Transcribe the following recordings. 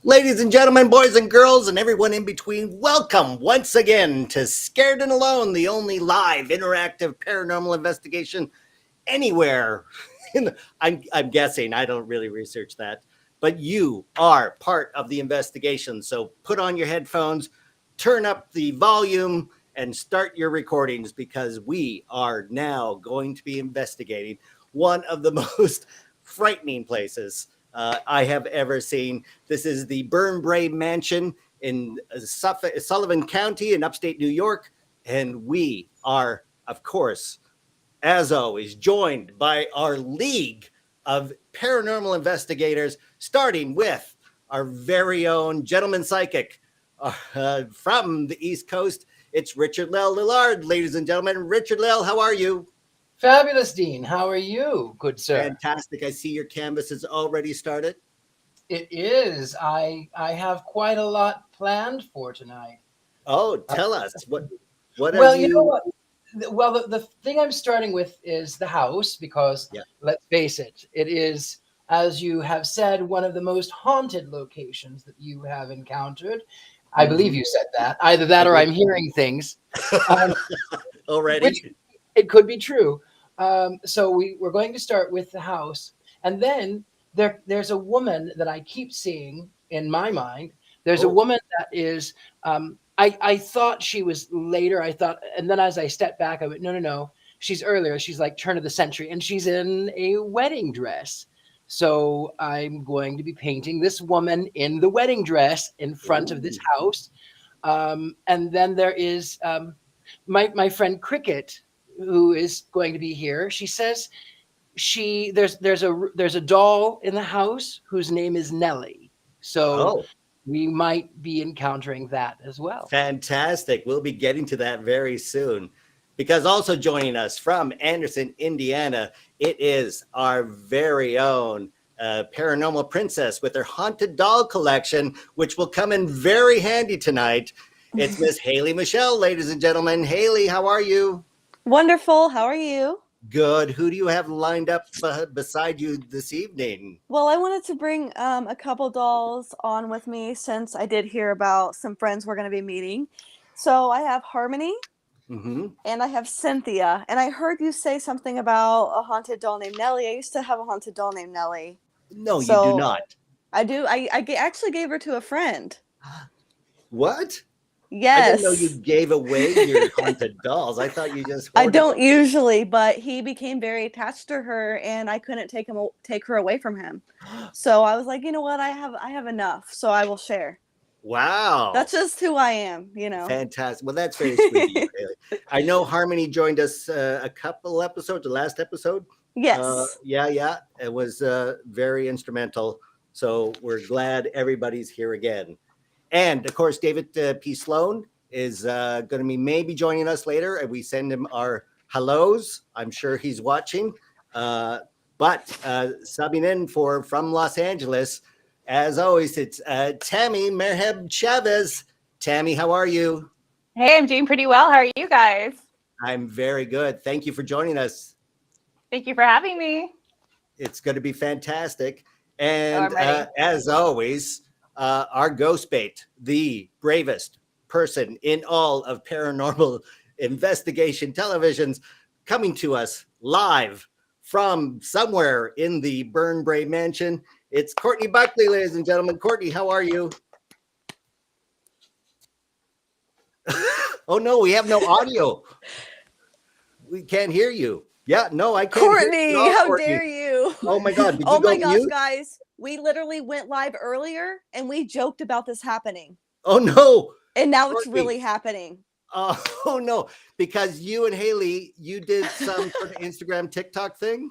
Ladies and gentlemen, boys and girls, and everyone in between, welcome once again to Scared and Alone, the only live interactive paranormal investigation anywhere. I'm guessing, I don't really research that, but you are part of the investigation. So put on your headphones, turn up the volume, and start your recordings because we are now going to be investigating one of the most frightening places I have ever seen. This is the Burn Brae Mansion in Sullivan County in upstate New York. And we are, of course, as always, joined by our league of paranormal investigators, starting with our very own gentleman psychic from the East Coast. It's Richard-Lael Lillard, ladies and gentlemen. Richard-Lael, how are you? Fabulous, Dean. How are you, good sir? Fantastic. I see your canvas is already started. It is. I have quite a lot planned for tonight. Oh, tell us. What well, are you? You know what? Well, the thing I'm starting with is the house because, let's face it, it is, as you have said, one of the most haunted locations that you have encountered. I believe you said that. Either that or I'm hearing things. Already? Which, it could be true. So we're going to start with the house. And then there's a woman that I keep seeing in my mind. There's a woman that is, I thought she was later. And then as I stepped back, I went, no. She's earlier. She's like turn of the century. And she's in a wedding dress. So I'm going to be painting this woman in the wedding dress in front of this house. And then there is my friend Cricket, who is going to be here. She says there's a doll in the house whose name is Nellie. So we might be encountering that as well. Fantastic. We'll be getting to that very soon. Because also joining us from Anderson, Indiana, it is our very own Paranormal Princess with her haunted doll collection, which will come in very handy tonight. It's Miss Haley Michelle, ladies and gentlemen. Haley, how are you? Wonderful. How are you? Good. Who do you have lined up beside you this evening? Well, I wanted to bring a couple dolls on with me since I did hear about some friends we're going to be meeting. So I have Harmony and I have Cynthia. And I heard you say something about a haunted doll named Nellie. I used to have a haunted doll named Nellie. No, you do not. I do. I actually gave her to a friend. What? Yes. I didn't know you gave away your haunted dolls. I thought you just. I don't usually, but he became very attached to her, and I couldn't take her away from him. So I was like, you know what? I have enough, so I will share. Wow. That's just who I am, you know. Fantastic. Well, that's very sweet. I know Harmony joined us a couple episodes, the last episode. Yes. Yeah. It was very instrumental. So we're glad everybody's here again. And of course, David P. Sloan is going to be maybe joining us later, and we send him our hellos. I'm sure he's watching. But subbing in from Los Angeles, as always, it's Tammy Merheb Chavez. Tammy, how are you? Hey, I'm doing pretty well. How are you guys? I'm very good. Thank you for joining us. Thank you for having me. It's going to be fantastic. And as always, our ghost bait, the bravest person in all of paranormal investigation televisions, coming to us live from somewhere in the Burn Brae Mansion. It's Courtney Buckley, ladies and gentlemen. Courtney, how are you? Oh no, we have no audio. We can't hear you. Yeah, no, I can't. Courtney, hear you. how Courtney. dare you? Oh my God! Oh my gosh, guys! We literally went live earlier, and we joked about this happening. Oh no! And now Courtney. It's really happening. Oh no! Because you and Haley, you did some sort of Instagram, TikTok thing.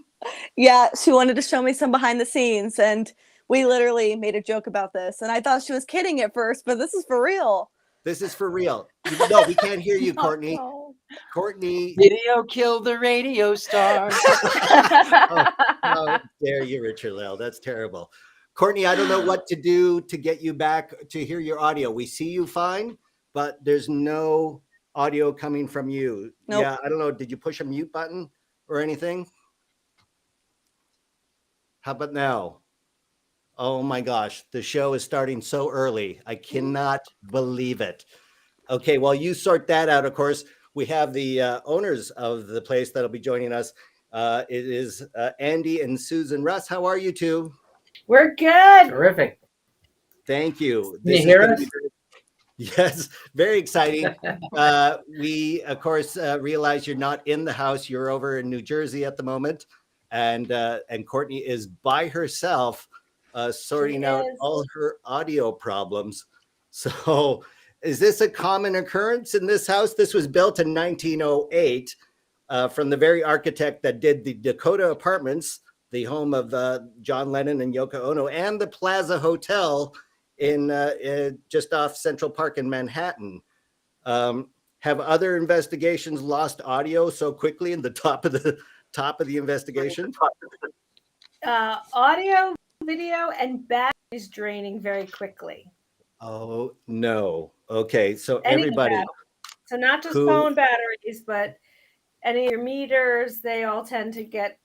Yeah, she wanted to show me some behind the scenes, and we literally made a joke about this. And I thought she was kidding at first, but this is for real. This is for real. No, we can't hear you, Courtney. No. Courtney. Video killed the radio star. How dare you, Richard-Lael? That's terrible. Courtney, I don't know what to do to get you back to hear your audio. We see you fine, but there's no audio coming from you. Nope. Yeah, I don't know. Did you push a mute button or anything? How about now? Oh my gosh, the show is starting so early. I cannot believe it. Okay, while you sort that out, of course, we have the owners of the place that'll be joining us. It is Andy and Susan Russ. How are you two? We're good. Terrific. Thank you. Can This you hear is going us? to be yes, very exciting. We, of course, realize you're not in the house. You're over in New Jersey at the moment, and Courtney is by herself sorting She out is. all her audio problems. So, is this a common occurrence in this house? This was built in 1908 from the very architect that did the Dakota Apartments, the home of John Lennon and Yoko Ono, and the Plaza Hotel in just off Central Park in Manhattan. Have other investigations lost audio so quickly in the top of the investigation? Audio, video, and batteries draining very quickly. Oh no. Okay, so Any everybody battery. So not just who- phone batteries, but any of your meters, they all tend to get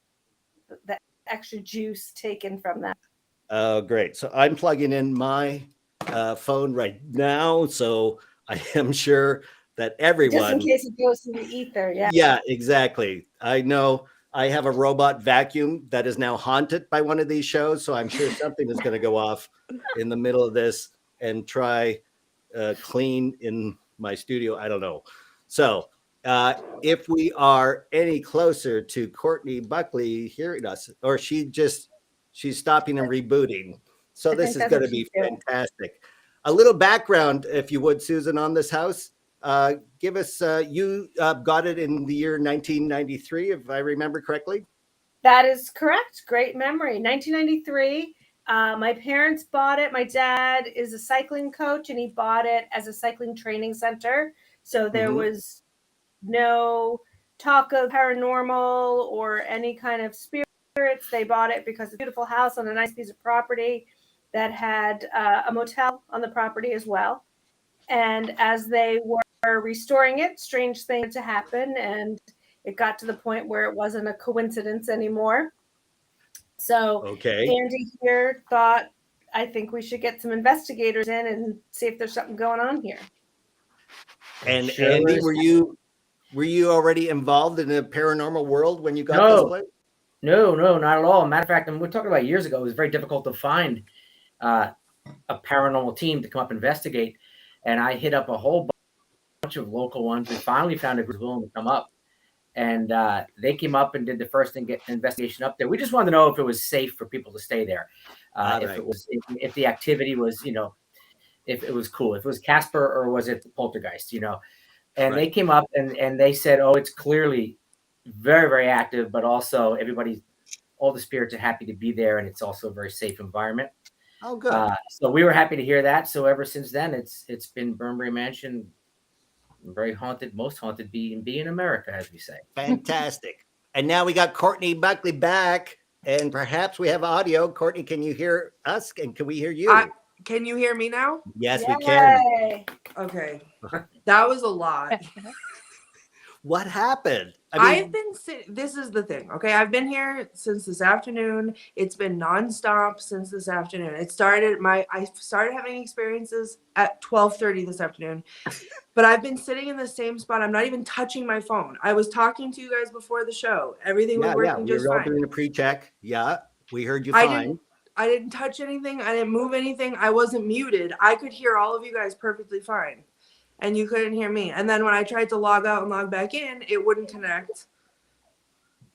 the extra juice taken from that. Oh, great. So I'm plugging in my phone right now, so I am sure that Just in everyone. case it goes to the ether. Yeah. Yeah, exactly. I know I have a robot vacuum that is now haunted by one of these shows, so I'm sure something is going to go off in the middle of this and try clean in my studio. I don't know. So if we are any closer to Courtney Buckley hearing us, or she's stopping and rebooting. So I this think is that's going to what be she's doing. fantastic. A little background, if you would, Susan, on this house. Give us, you got it in the year 1993, if I remember correctly. That is correct. Great memory. 1993. My parents bought it. My dad is a cycling coach, and he bought it as a cycling training center. So there was no talk of paranormal or any kind of spirits. They bought it because it's a beautiful house on a nice piece of property that had a motel on the property as well. And as they were restoring it, strange things to happen, and it got to the point where it wasn't a coincidence anymore. So Okay. Andy here thought, I think we should get some investigators in and see if there's something going on here. And Sure Andy, is. were you already involved in the paranormal world when you got No. this place? No, not at all. Matter of fact, and we're talking about years ago, it was very difficult to find a paranormal team to come up and investigate. And I hit up a whole bunch of local ones. We finally found a group willing to come up. And they came up and did the first investigation up there. We just wanted to know if it was safe for people to stay there. If the activity was, if it was cool, if it was Casper or was it poltergeist, And They came up and they said, oh, it's clearly very, very active, but also all the spirits are happy to be there, and it's also a very safe environment. Oh, good. So we were happy to hear that. So ever since then, it's been Burn Brae Mansion, very haunted, most haunted B&B in America, as we say. Fantastic. And now we got Courtney Buckley back, and perhaps we have audio. Courtney, can you hear us? And can we hear you? Can you hear me now? Yes, we can. Yay. Okay. That was a lot. What happened? I've been sitting, this is the thing, okay? I've been here since this afternoon. It's been nonstop since this afternoon. I started having experiences at 12:30 this afternoon, but I've been sitting in the same spot. I'm not even touching my phone. I was talking to you guys before the show. Everything was working just we were all fine. doing a pre-check. Yeah, we heard you fine. I didn't touch anything. I didn't move anything. I wasn't muted. I could hear all of you guys perfectly fine. And you couldn't hear me. And then when I tried to log out and log back in, it wouldn't connect.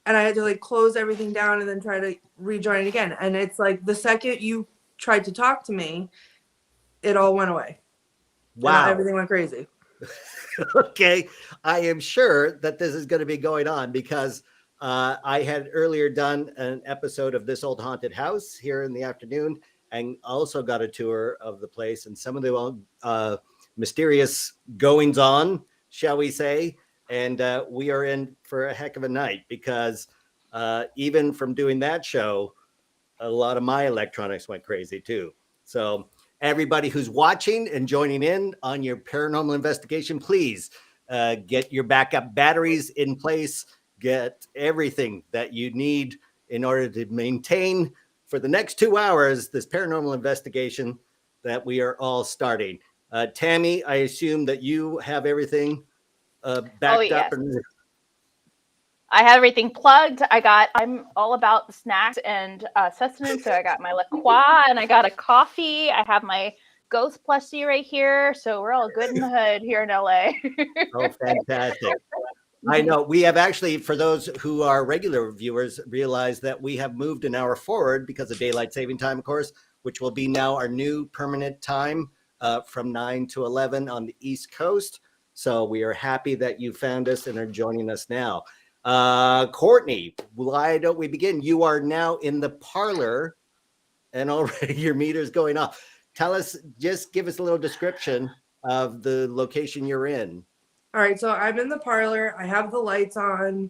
And I had to close everything down and then try to rejoin it again. And it's the second you tried to talk to me, it all went away. Wow. And everything went crazy. Okay. I am sure that this is going to be going on because I had earlier done an episode of This Old Haunted House here in the afternoon and also got a tour of the place and some of the mysterious goings on, shall we say. And we are in for a heck of a night because even from doing that show, a lot of my electronics went crazy too. So everybody who's watching and joining in on your paranormal investigation, please get your backup batteries in place, get everything that you need in order to maintain for the next 2 hours, this paranormal investigation that we are all starting. Tammy, I assume that you have everything backed up. Yes. I have everything plugged. I'm all about the snacks and sustenance. So I got my La Croix and I got a coffee. I have my ghost plushie right here. So we're all good in the hood here in LA. Oh, fantastic. I know we have actually, for those who are regular viewers, realized that we have moved an hour forward because of daylight saving time, of course, which will be now our new permanent time from 9 to 11 on the East Coast. So we are happy that you found us and are joining us now. Courtney, why don't we begin? You are now in the parlor and already your meter's going off. Tell us, just give us a little description of the location you're in. All right, so I'm in the parlor. I have the lights on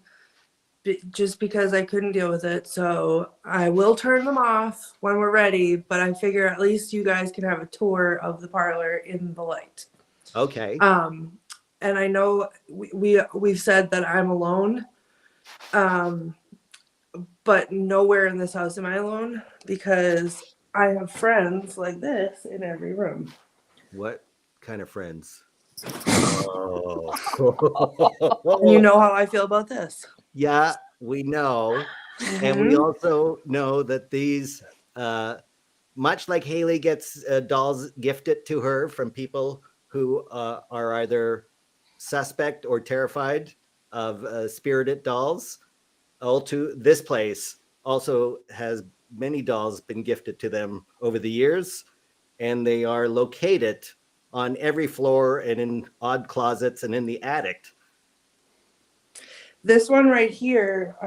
just because I couldn't deal with it. So I will turn them off when we're ready, but I figure at least you guys can have a tour of the parlor in the light. Okay. And I know we've said that I'm alone, but nowhere in this house am I alone because I have friends like this in every room. What kind of friends? You know how I feel about this. Yeah, we know. And we also know that these, much like Haley gets dolls gifted to her from people who are either suspect or terrified of spirited dolls, this place also has many dolls been gifted to them over the years, and they are located on every floor and in odd closets and in the attic. This one right here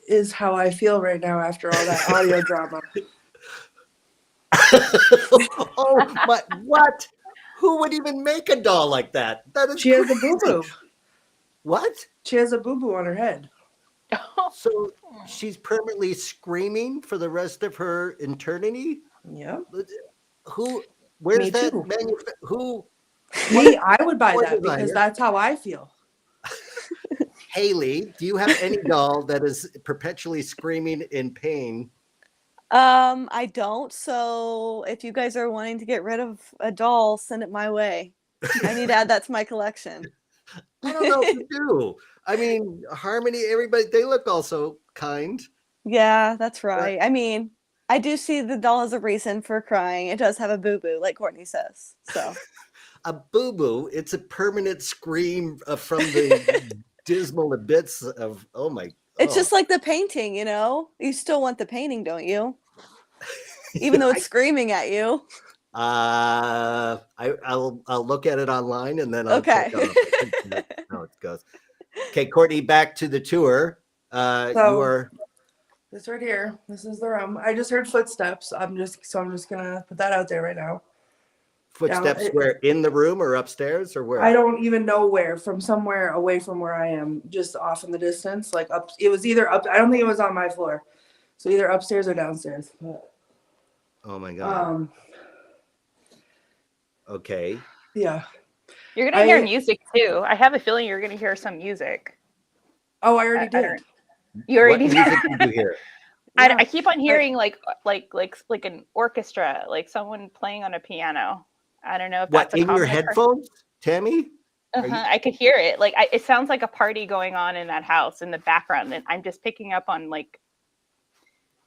is how I feel right now after all that audio drama. Oh, but what? Who would even make a doll like that? That is She has crazy. a boo-boo. What? She has a boo-boo on her head. So she's permanently screaming for the rest of her eternity? Yep. Who? Where's Me that? too. Who? Me, I would buy What that because designer? that's how I feel. Haley, do you have any doll that is perpetually screaming in pain? I don't. So if you guys are wanting to get rid of a doll, send it my way. I need to add that to my collection. I don't know if you do. I mean, Harmony, everybody, they look also kind. Yeah, that's right. I mean, I do see the doll as a reason for crying. It does have a boo-boo, like Courtney says. So A boo-boo, it's a permanent scream from the dismal abyss of, oh my. it's just like the painting, you know? You still want the painting, don't you? Even though it's screaming at you. I'll look at it online and then I'll Okay. click on it. That's how it goes. Okay, Courtney, back to the tour. You are this right here. This is the room. I just heard footsteps. I'm just gonna put that out there right now. footsteps where in the room or upstairs or where? I don't even know where. From somewhere away from where I am, just off in the distance. Like up. It was either up. I don't think it was on my floor. So either upstairs or downstairs. But, oh my god. Okay. Yeah. You're gonna hear music too. I have a feeling you're gonna hear some music. Oh, I already did. You already what music did you hear? I keep on hearing like an orchestra, like someone playing on a piano. I don't know if that's in your headphones, Tammy? I could hear it. Like it sounds like a party going on in that house in the background, and I'm just picking up on like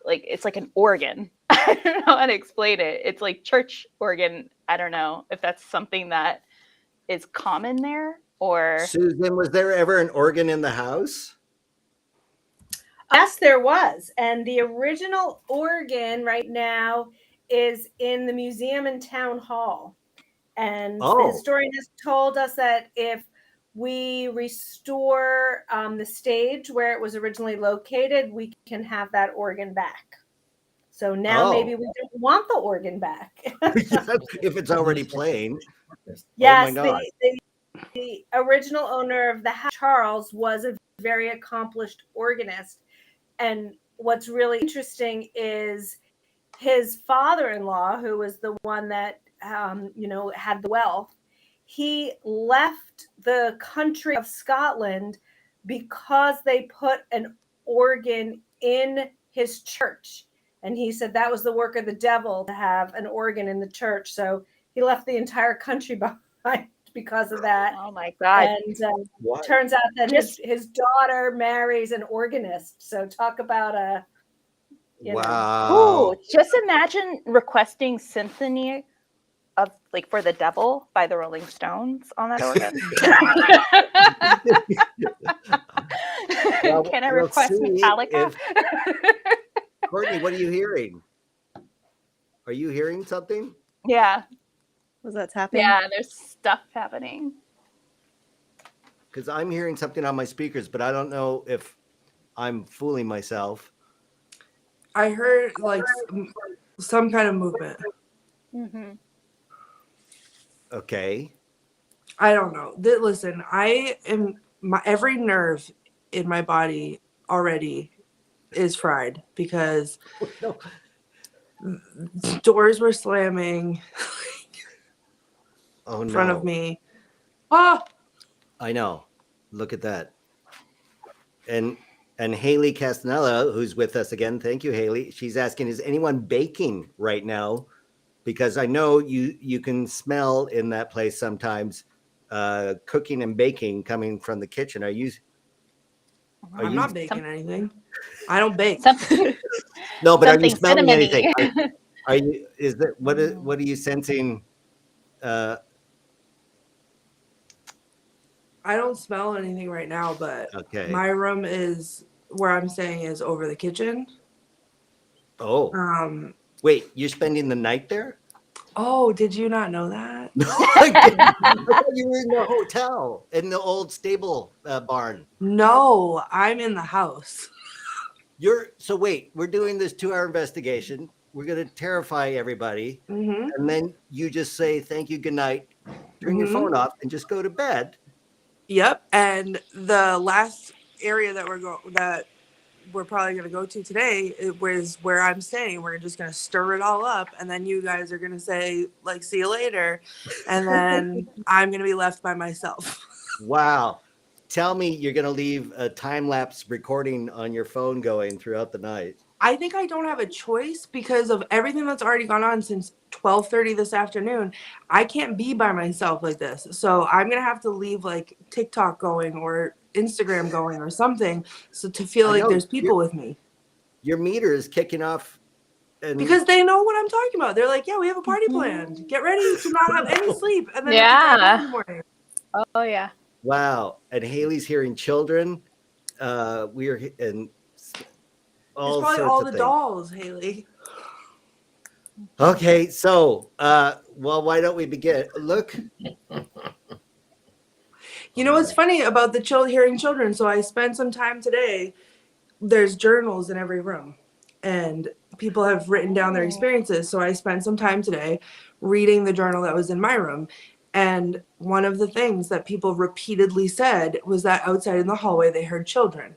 it's like an organ. I don't know how to explain it. It's like church organ. I don't know if that's something that is common there or. Susan, was there ever an organ in the house? Yes, there was. And the original organ right now is in the museum and town hall. And the historian has told us that if we restore the stage where it was originally located, we can have that organ back. So now maybe we don't want the organ back. If it's already playing. Yes, oh my God. the original owner of the house, Charles, was a very accomplished organist. And what's really interesting is his father-in-law, who was the one that, had the wealth, he left the country of Scotland because they put an organ in his church. And he said that was the work of the devil to have an organ in the church. So he left the entire country behind because of that. Oh my God. And turns out that his daughter marries an organist. So talk about a, you Wow. Ooh, just imagine requesting Symphony of like for the Devil by the Rolling Stones on that organ. Well, Can I we'll request see Metallica? Courtney, what are you hearing? Are you hearing something? Yeah. Was that tapping? Yeah, there's stuff happening. Because I'm hearing something on my speakers, but I don't know if I'm fooling myself. I heard like some kind of movement. Mm-hmm. Okay. I don't know. Listen, I am every nerve in my body already is fried because doors were slamming Oh, in front no. of me. Ah, I know. Look at that. And Haley Castanella, who's with us again. Thank you, Haley. She's asking, is anyone baking right now? Because I know you can smell in that place sometimes cooking and baking coming from the kitchen. I'm not baking anything. I don't bake. No, but are you Something smelling cinnamony. anything? Are you? Is that what are you sensing? I don't smell anything right now, but Okay. my room is where I'm staying is over the kitchen. Oh. Wait, you're spending the night there? Oh, did you not know that? No, I didn't. I thought you were in the hotel in the old stable barn. No, I'm in the house. So wait, we're doing this 2-hour investigation. We're going to terrify everybody. Mm-hmm. And then you just say, thank you, good night, turn your phone off and just go to bed. Yep. And the last area that we're probably going to go to today was where I'm staying. We're just going to stir it all up. And then you guys are going to say, like, see you later. And then I'm going to be left by myself. Wow. Tell me you're going to leave a time-lapse recording on your phone going throughout the night. I think I don't have a choice because of everything that's already gone on since 12:30 this afternoon. I can't be by myself like this. So I'm going to have to leave like TikTok going or Instagram going or something so to feel like there's people with me. Your meter is kicking off. Because they know what I'm talking about. They're like, yeah, we have a party planned. Get ready to not have any sleep. And then in the morning. Oh, yeah. Wow. And Haley's hearing children. And all it's probably sorts all of the things. dolls, Haley. Okay, so well, why don't we begin? Look. You know what's funny about the hearing children? So I spent some time today. There's journals in every room, and people have written down their experiences. So I spent some time today reading the journal that was in my room. And one of the things that people repeatedly said was that outside in the hallway, they heard children.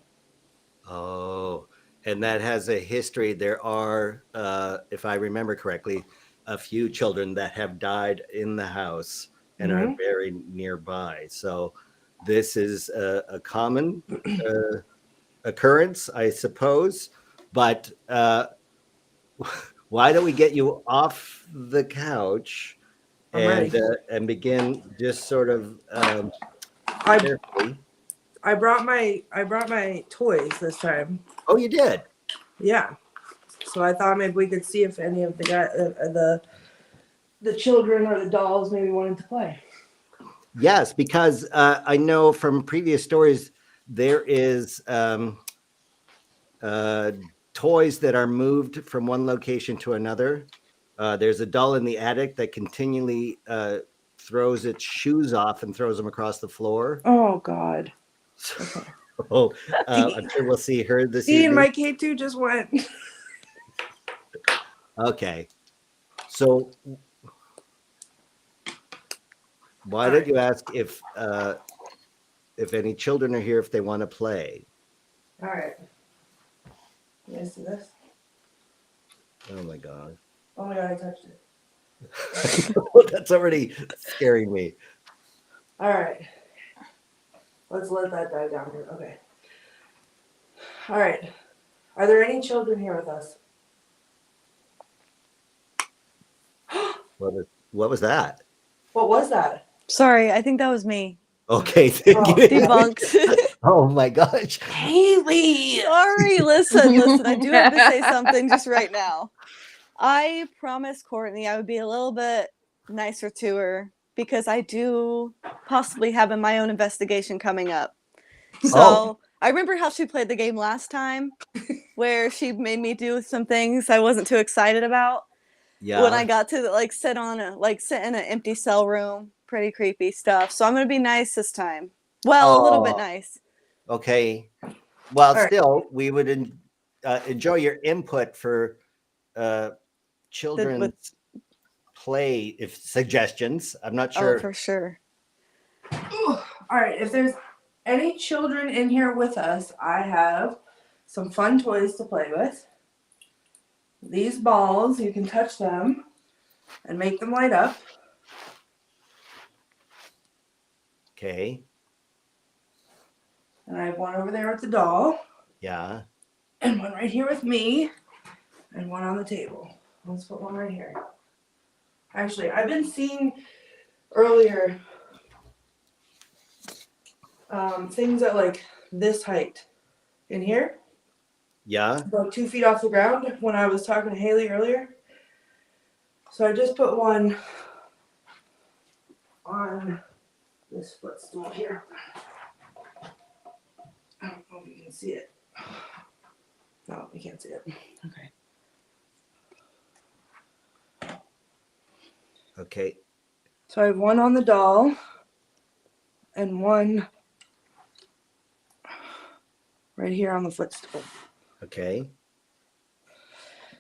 Oh, and that has a history. There are, if I remember correctly, a few children that have died in the house and are very nearby. So this is a common occurrence, I suppose. But why don't we get you off the couch and begin just sort of carefully. I brought my toys this time. Oh, you did? Yeah. So I thought maybe we could see if any of the children or the dolls maybe wanted to play. Yes, because I know from previous stories there is toys that are moved from one location to another. There's a doll in the attic that continually throws its shoes off and throws them across the floor. Oh, God. So I'm sure we'll see her this Dean, evening. my K2 just went. Okay. So why don't you ask if any children are here if they want to play? All right. You guys see this? Oh my God. Oh my God, I touched it. That's already scaring me. All right. Let's let that die down here. Okay. All right. Are there any children here with us? What was that? What was that? Sorry, I think that was me. Okay. Debunked. Oh my gosh. Haley. Sorry, listen, I do have to say something just right now. I promised Courtney I would be a little bit nicer to her because I do possibly have my own investigation coming up. So I remember how she played the game last time where she made me do some things I wasn't too excited about. Yeah. When I got to sit in an empty cell room, pretty creepy stuff. So I'm going to be nice this time. Well, a little bit nice. Okay. Well, All still, we would enjoy your input for children's play if suggestions. I'm not sure. Oh, for sure. All right. If there's any children in here with us, I have some fun toys to play with. These balls, you can touch them and make them light up. Okay. And I have one over there with the doll. Yeah. And one right here with me. And one on the table. Let's put one right here. Actually, I've been seeing earlier things at like this height in here. Yeah. About 2 feet off the ground when I was talking to Haley earlier. So I just put one on this footstool here. I don't know if you can see it. No, you can't see it. Okay. Okay. So I have one on the doll and one right here on the footstool. Okay.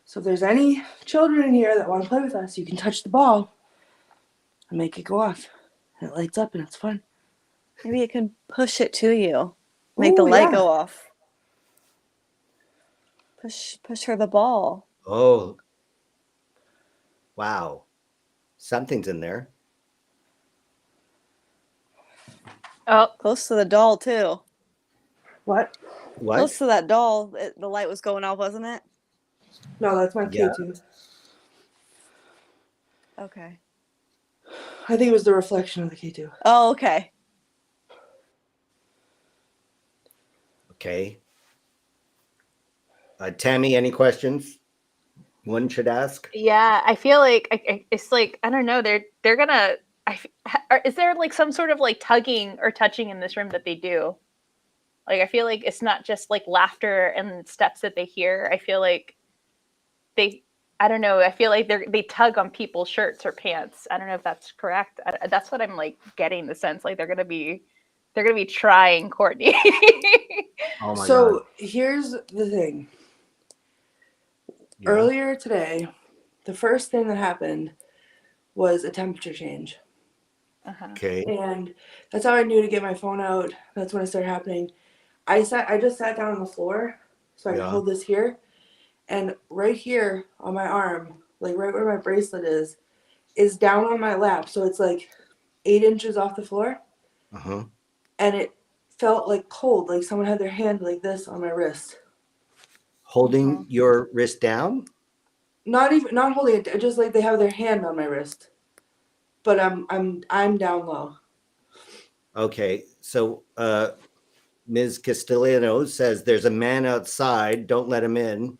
So if there's any children in here that want to play with us, you can touch the ball and make it go off. And it lights up and it's fun. Maybe you can push it to you. Make the light go off. Push her the ball. Oh. Wow. Something's in there. Oh, Close to the doll, too. What? What? Close to that doll, the light was going off, wasn't it? No, that's my Yeah. K2. Okay. I think it was the reflection of the K2. Oh, okay. Okay. Tammy, any questions one should ask? yeah. I feel like it's like I don't know. They're gonna. Is there like some sort of like tugging or touching in this room that they do? Like I feel like it's not just like laughter and steps that they hear. I feel like I don't know. I feel like they tug on people's shirts or pants. I don't know if that's correct. That's what I'm like getting the sense like they're gonna be trying Courtney. Oh my So God. here's the thing. Yeah. Earlier today, the first thing that happened was a temperature change. Uh-huh. Okay. And that's how I knew to get my phone out. That's when it started happening. I just sat down on the floor so I could Yeah. hold this here. And right here on my arm, like right where my bracelet is down on my lap. So it's like 8 inches off the floor. Uh-huh. And it felt like cold, like someone had their hand like this on my wrist. Holding your wrist down? Not holding it, just like they have their hand on my wrist. But I'm down low. Okay. So Ms. Castellano says there's a man outside. Don't let him in.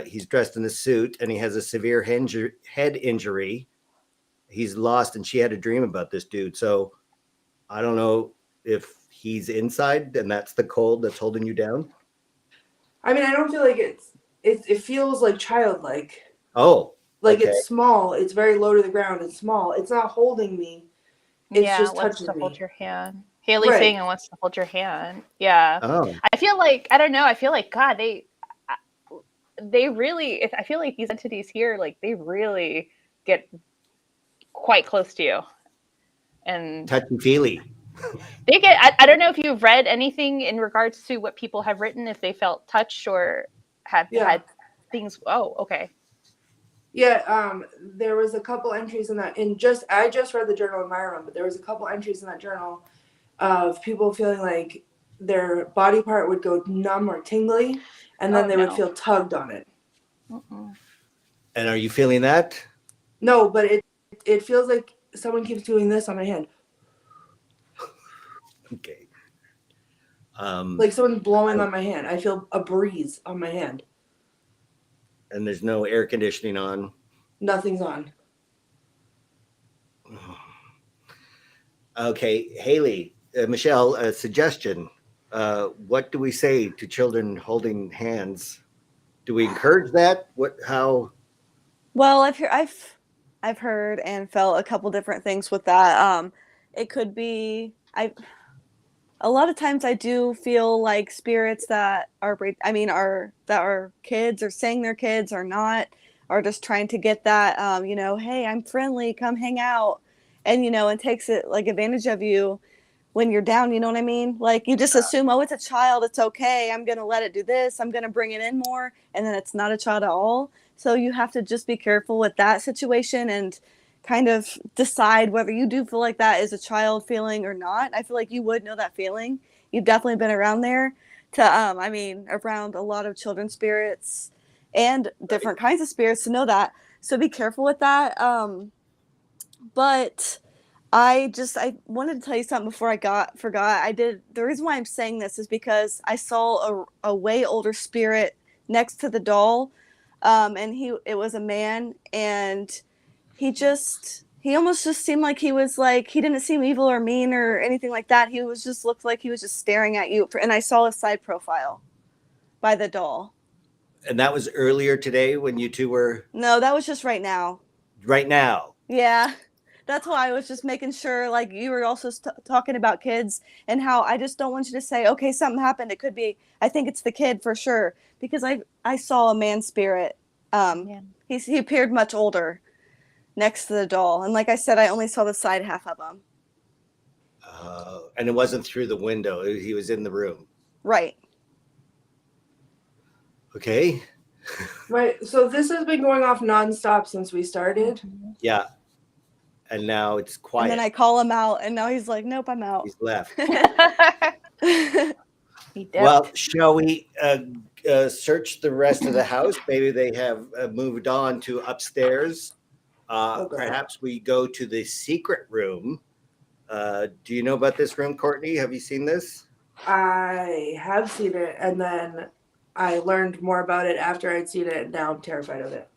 He's dressed in a suit and he has a severe head injury. He's lost and she had a dream about this dude. So I don't know if he's inside and that's the cold that's holding you down. I mean, I don't feel like it feels like childlike. Oh, Like okay. it's small. It's very low to the ground. It's small. It's not holding me. It's yeah, just wants touching to me. hold your hand. Haley's Right. saying it wants to hold your hand. Yeah. Oh, I feel like I don't know. I feel like God, they really. I feel like these entities here, like they really get quite close to you, and touchy feely. they get. I don't know if you've read anything in regards to what people have written, if they felt touched or have had things. Oh, okay. Yeah, there was a couple entries in that. I just read the journal in my room, but there was a couple entries in that journal of people feeling like their body part would go numb or tingly, and then they would feel tugged on it. Mm-mm. And are you feeling that? No, but it feels like someone keeps doing this on my hand. Okay. Like someone blowing on my hand. I feel a breeze on my hand. And there's no air conditioning on. Nothing's on. Okay, Haley, Michelle, a suggestion. What do we say to children holding hands? Do we encourage that? How? Well, I've heard and felt a couple different things with that. It could be a lot of times I do feel like spirits that are kids or saying they're kids or not, are just trying to get that, hey, I'm friendly, come hang out. And, and takes it like advantage of you when you're down, you know what I mean? Like you just assume, oh, it's a child, it's okay. I'm going to let it do this. I'm going to bring it in more. And then it's not a child at all. So you have to just be careful with that situation and kind of decide whether you do feel like that is a child feeling or not. I feel like you would know that feeling. You've definitely been around there around a lot of children's spirits and different kinds of spirits to know that. So be careful with that. But I wanted to tell you something before I forgot. The reason why I'm saying this is because I saw a way older spirit next to the doll. And it was a man, and he almost just seemed like he was like, he didn't seem evil or mean or anything like that. He looked like he was just staring at you. And I saw a side profile by the doll. And that was earlier today when you two were? No, that was just right now. Right now. Yeah. That's why I was just making sure, like you were also talking about kids and how I just don't want you to say, okay, something happened. It could be, I think it's the kid for sure. Because I saw a man spirit. He appeared much older next to the doll. And like I said, I only saw the side half of him. And it wasn't through the window. He was in the room. Right. Okay. Right. So this has been going off nonstop since we started. Yeah. And now it's quiet. And then I call him out, and now he's like, nope, I'm out. He's left. He dipped. Well, shall we search the rest of the house? Maybe they have moved on to upstairs. Okay. Perhaps we go to the secret room. Do you know about this room, Courtney? Have you seen this? I have seen it, and then I learned more about it after I'd seen it, and now I'm terrified of it.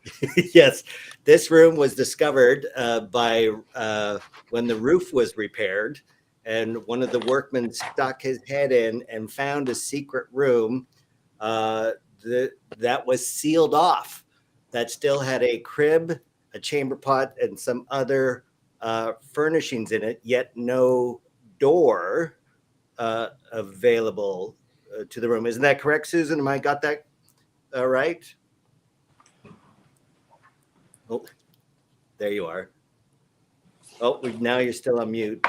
Yes, this room was discovered by when the roof was repaired, and one of the workmen stuck his head in and found a secret room that was sealed off, that still had a crib, a chamber pot, and some other furnishings in it, yet no door available to the room. Isn't that correct, Susan? Am I got that right? Oh, there you are. Oh, now you're still on mute.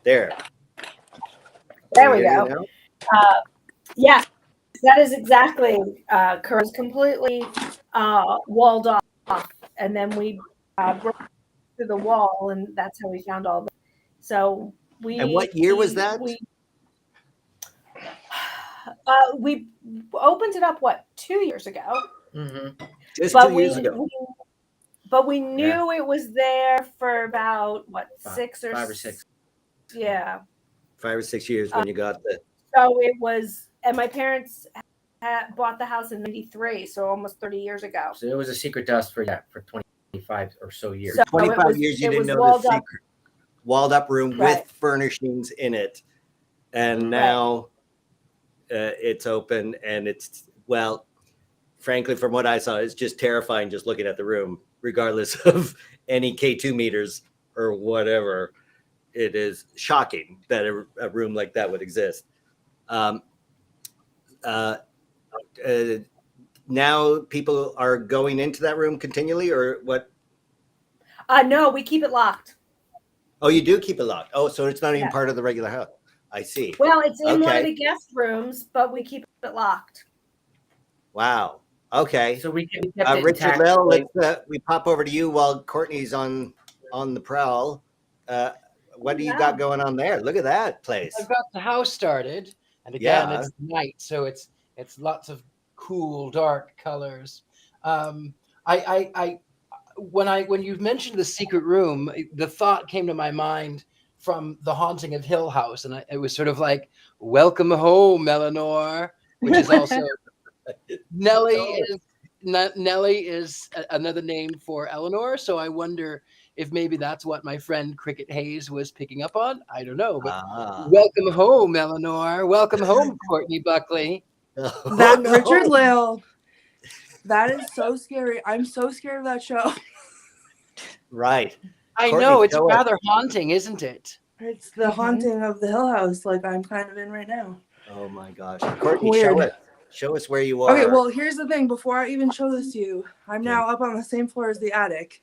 There. There we go. Yeah, that is exactly correct. It's completely walled off, and then we broke through the wall, and that's how we found all the. So we. And what year was that? We opened it up 2 years ago. Mm-hmm. Just 2 years ago. But we knew it was there for about 6 or 5 or 6. Yeah. 5 or 6 years when you got the. So it was, and my parents bought the house in '93, so almost 30 years ago. So it was a secret to us for 25 or so years. So 25 years you didn't know the secret walled up room with furnishings in it, and now it's open, and it's, well, frankly, from what I saw, it's just terrifying just looking at the room, regardless of any K2 meters or whatever. It is shocking that a room like that would exist. Now people are going into that room continually, or what? No, we keep it locked. Oh, you do keep it locked. Oh, so it's not even part of the regular house. I see. Well, it's in one of the guest rooms, but we keep it locked. Wow. Okay. So we kept it Richard-Lael, we pop over to you while Courtney's on the prowl. What do you got going on there? Look at that place. I've got the house started, and again, it's night, so it's lots of cool, dark colors. when you mentioned the secret room, the thought came to my mind from The Haunting of Hill House, and it was sort of like, "Welcome home, Eleanor," which is also Nellie is another name for Eleanor. So I wonder if maybe that's what my friend Cricket Hayes was picking up on. I don't know, but welcome home, Eleanor. Welcome home, Courtney Buckley. Oh, That no. Richard-Lael, that is so scary. I'm so scared of that show. Right. I Courtney, know it's show us. rather haunting, isn't it? It's the haunting of the Hill House, like I'm kind of in right now. Oh my gosh. Courtney, Weird. show us where you are. Okay, well, here's the thing. Before I even show this to you, I'm now up on the same floor as the attic.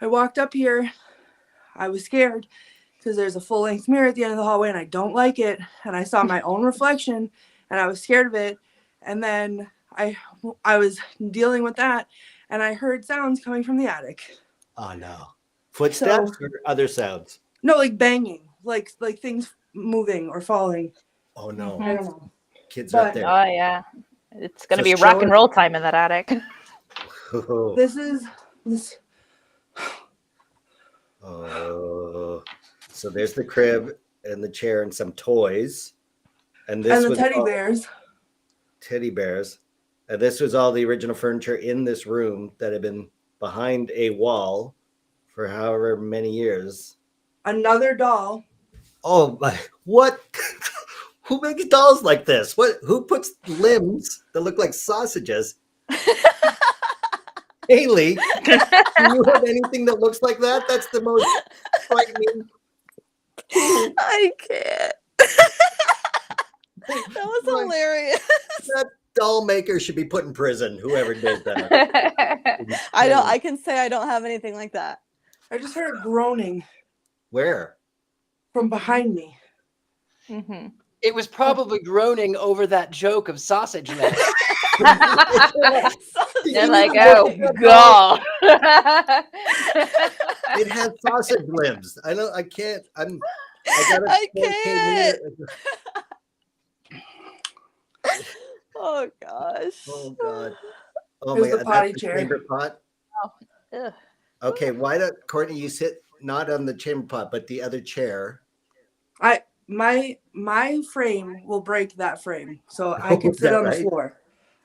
I walked up here. I was scared because there's a full-length mirror at the end of the hallway, and I don't like it. And I saw my own reflection, and I was scared of it. And then I was dealing with that, and I heard sounds coming from the attic. Oh no. Footsteps or other sounds? No, like banging, like things moving or falling. Oh no. I don't know. Kids are up there. Oh yeah. It's gonna So be show rock and us- roll time in that attic. This is this. Oh, so there's the crib and the chair and some toys, and this And the was teddy all bears. teddy bears, and this was all the original furniture in this room that had been behind a wall for however many years. Another doll. Oh my! What? Who makes dolls like this? What? Who puts limbs that look like sausages? Haley, do you have anything that looks like that? That's the most frightening. I can't. That was hilarious. That doll maker should be put in prison. Whoever did that. I can say I don't have anything like that. I just heard a groaning Where? from behind me. Mm-hmm. It was probably groaning over that joke of sausage legs. They're like, oh god. It has sausage limbs. I know. I can't. I can't. Oh gosh. Oh god. Oh Here's my the god. potty That's the chair. chamber pot. Ugh. Okay. Why don't Courtney? You sit not on the chamber pot, but the other chair. My frame will break that frame, so I can Is sit that on the right? floor.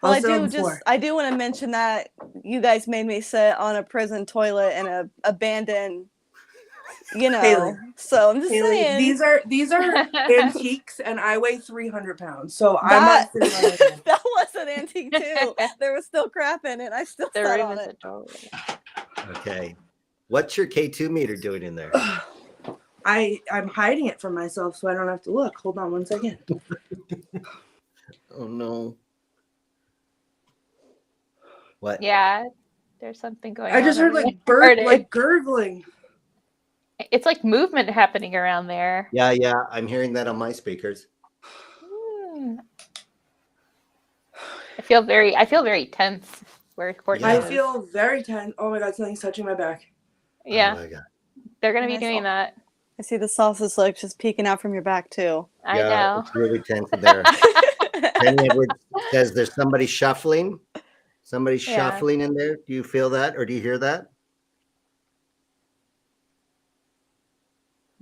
Well, I'll sit on the floor. I do want to mention that you guys made me sit on a prison toilet in a abandoned, Haley. So I'm just Haley, saying these are antiques, and I weigh 300 pounds, so I'm not sitting on it. that was an antique too. There was still crap in it. I still The sat room on is it. adorable. Okay. What's your K2 meter doing in there? I'm hiding it from myself so I don't have to look. Hold on one second. Oh no. What? Yeah, there's something going on. I just heard over like there. like gurgling. It's like movement happening around there. Yeah. I'm hearing that on my speakers. I feel very tense where Courtney I is. feel very tense. Oh my god, something's touching my back. Yeah, Oh my god. they're gonna be And I doing saw- that. I see the sausage legs just peeking out from your back too. I Yeah, know. it's really tense in there. Penny Edwards says there's somebody shuffling. Somebody Yeah. shuffling in there. Do you feel that or do you hear that?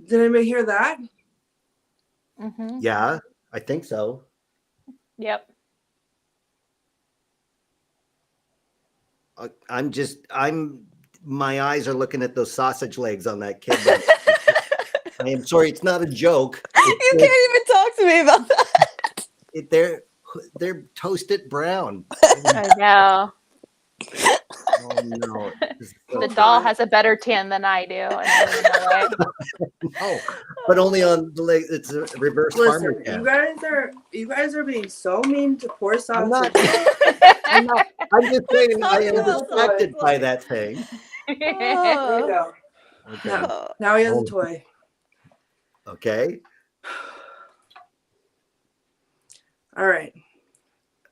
Did anybody hear that? Mm-hmm. Yeah, I think so. Yep. My eyes are looking at those sausage legs on that kid. I am sorry, it's not a joke. You can't even talk to me about that. They're toasted brown. I know. Oh no. This is so- The doll has a better tan than I do. And I don't even know why. No, but only on the leg. It's a reverse farmer Listen, cam. you guys are being so mean to poor I'm sausage. not. I'm just saying I am Talking about distracted sausage by legs. that thing. There you go. Okay. Now he has Oh. a toy. Okay. All right.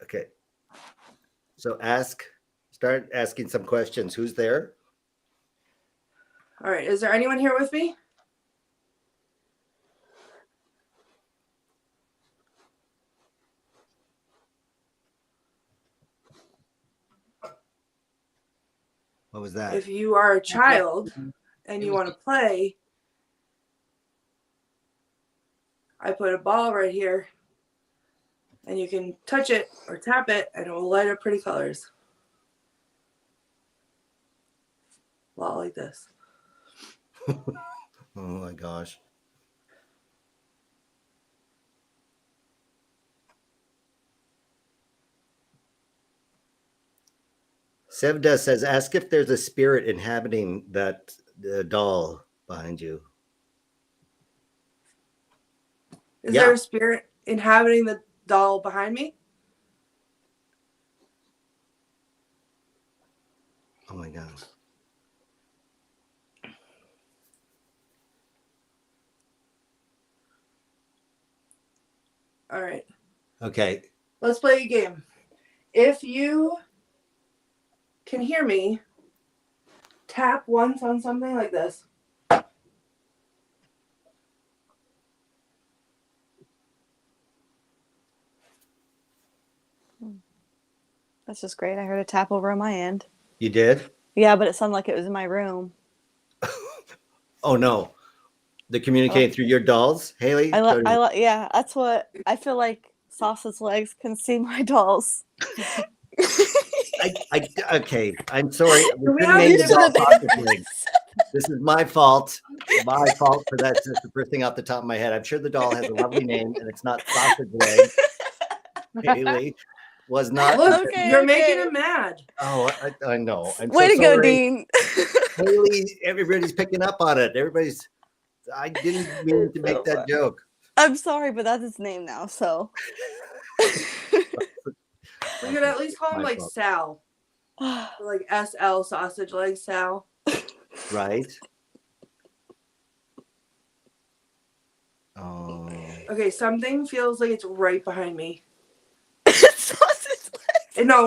Okay. So start asking some questions. Who's there? All right. Is there anyone here with me? What was that? If you are a child and you want to play, I put a ball right here, and you can touch it or tap it, and it will light up pretty colors. A lot like this. Oh my gosh. Sevda says, ask if there's a spirit inhabiting that doll behind you. Is Yeah. there a spirit inhabiting the doll behind me? Oh my God. All right. Okay. Let's play a game. If you can hear me, tap once on something like this. That's just great. I heard a tap over on my end. You did? Yeah, but it sounded like it was in my room. Oh no. They're communicating through your dolls, Haley? Yeah, that's what I feel like. Sausage Legs can see my dolls. Okay, I'm sorry. We have You should have been. This is my fault. My fault for that. That's the first thing off the top of my head. I'm sure the doll has a lovely name, and it's not Sausage Leg. Haley was not. Look, Okay, you're okay. making him mad. Oh, I know. I'm Way so to go, sorry. Dean. Haley, everybody's picking up on it. I didn't mean to make that joke. I'm sorry, but that's his name now, so. We could at least call him My like fault. Sal. Or like SL Sausage Leg Sal. Right? Oh. Okay, something feels like it's right behind me. Sausage Legs. No.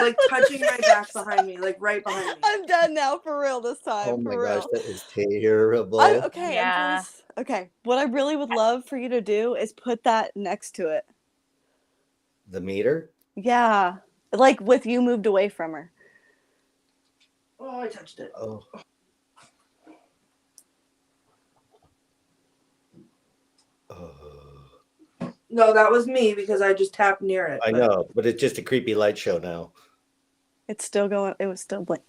Like touching my back behind me, like right behind me. I'm done now, for real this time. Oh my for gosh, real. that is terrible. Okay, Yeah. okay. What I really would love for you to do is put that next to it. The meter? Yeah. Like with you moved away from her. Oh, I touched it. Oh. No, that was me because I just tapped near it. I know, but it's just a creepy light show now. It's still going. It was still blank.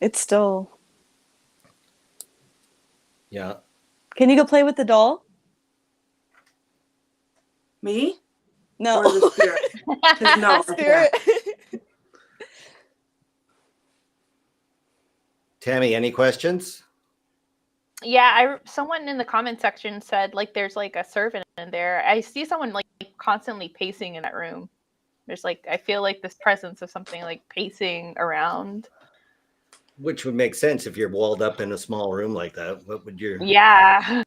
It's still. Yeah. Can you go play with the doll? Me? No. Or the spirit? 'Cause no, I Spirit. can't. Tammy, any questions? Yeah, someone in the comment section said like there's like a servant in there. I see someone like constantly pacing in that room. There's like I feel like this presence of something like pacing around. Which would make sense if you're walled up in a small room like that. What would your Yeah.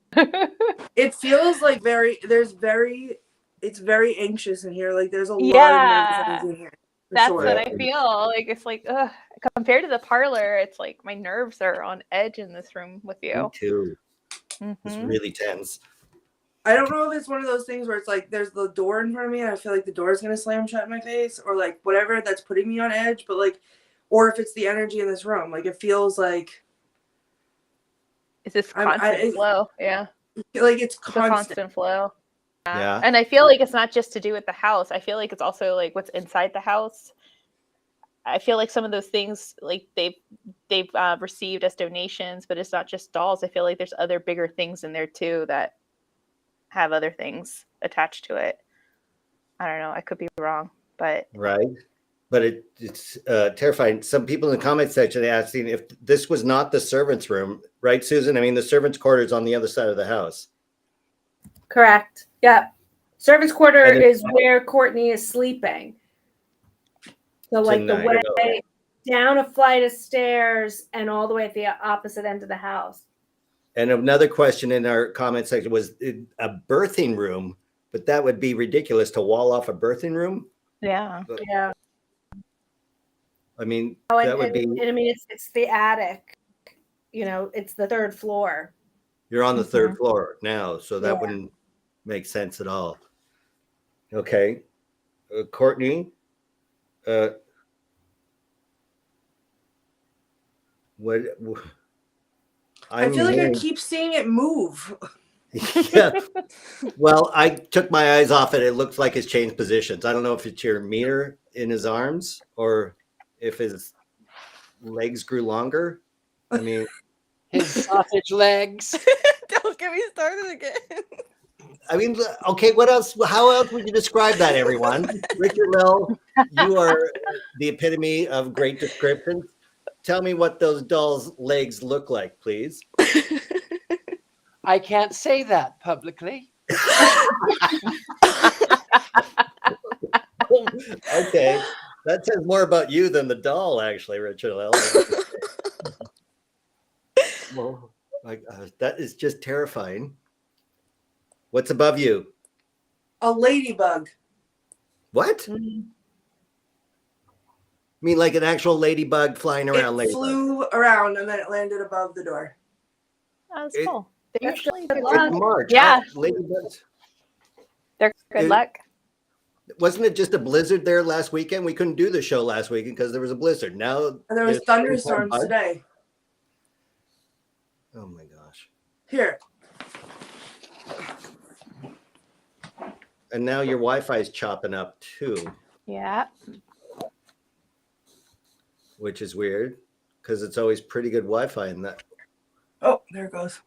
It feels like it's very anxious in here. Like there's a lot Yeah. of nerves in here. for That's sure. what I feel. Like it's like ugh. Compared to the parlor, it's like my nerves are on edge in this room with Me you. too. Mhm. It's really tense. I don't know if it's one of those things where it's like there's the door in front of me and I feel like the door is gonna slam shut in my face or like whatever that's putting me on edge, but like, or if it's the energy in this room, like it feels like It's this constant flow. Yeah. like it's It's a constant. constant flow. Yeah. And I feel like it's not just to do with the house. I feel like it's also like what's inside the house. I feel like some of those things like they've received as donations, but it's not just dolls. I feel like there's other bigger things in there too that have other things attached to it. I don't know. I could be wrong, but Right. But it's terrifying. Some people in the comment section asking if this was not the servants' room, right, Susan? I mean, the servants' quarters on the other side of the house. Correct. Yeah. Servants' quarter And is where Courtney is sleeping. So like the Tonight. way down a flight of stairs and all the way at the opposite end of the house. And another question in our comment section was a birthing room, but that would be ridiculous to wall off a birthing room. yeah. Yeah. I mean, Oh, that would be, I mean, it's the attic. You know, it's the third floor. you're on the third floor now, so that Yeah. wouldn't make sense at all. Okay. Courtney, Uh, what? I feel like I hearing- keep seeing it move. Yeah. Well, I took my eyes off it. It looks like it's changed positions. I don't know if it's your meter in his arms or if his legs grew longer. I mean, His sausage legs. Don't get me started again. okay, what else? How else would you describe that, everyone? Richard-Lael, you are the epitome of great descriptions. Tell me what those dolls' legs look like, please. I can't say that publicly. Okay, that says more about you than the doll, actually, Richard-Lael. Well, that is just terrifying. What's above you? A ladybug. What? You mean like an actual ladybug flying around? It flew around and then it landed above the door. That's It- cool. They're usually good It's luck. March. Yeah. Ladybugs. They're good It- luck. Wasn't it just a blizzard there last weekend? We couldn't do the show last weekend because there was a blizzard. Now And there was there's thunderstorms bugs. today. Oh my gosh! Here. And now your Wi-Fi is chopping up too, Yeah. which is weird because it's always pretty good Wi-Fi in that. Oh, there it goes.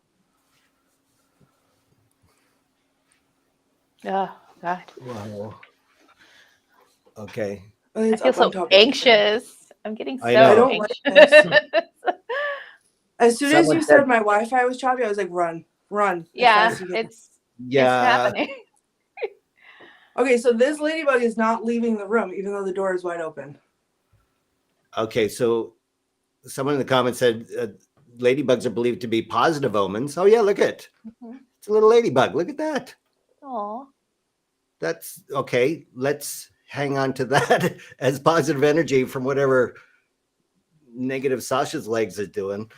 Oh God. Wow. Okay. I think I it's feel up on so top of anxious. I'm getting so I know. I don't like anxious. As soon as Someone you said- said my Wi-Fi was choppy, I was like, run. as Yeah, fast as you can. it's Yeah. happening. Okay, so this ladybug is not leaving the room, even though the door is wide open. Okay. So someone in the comments said ladybugs are believed to be positive omens. Oh yeah, look at Mhm. it's a little ladybug. Look at that. Aw. That's okay. Let's hang on to that as positive energy from whatever negative Sasha's legs is doing.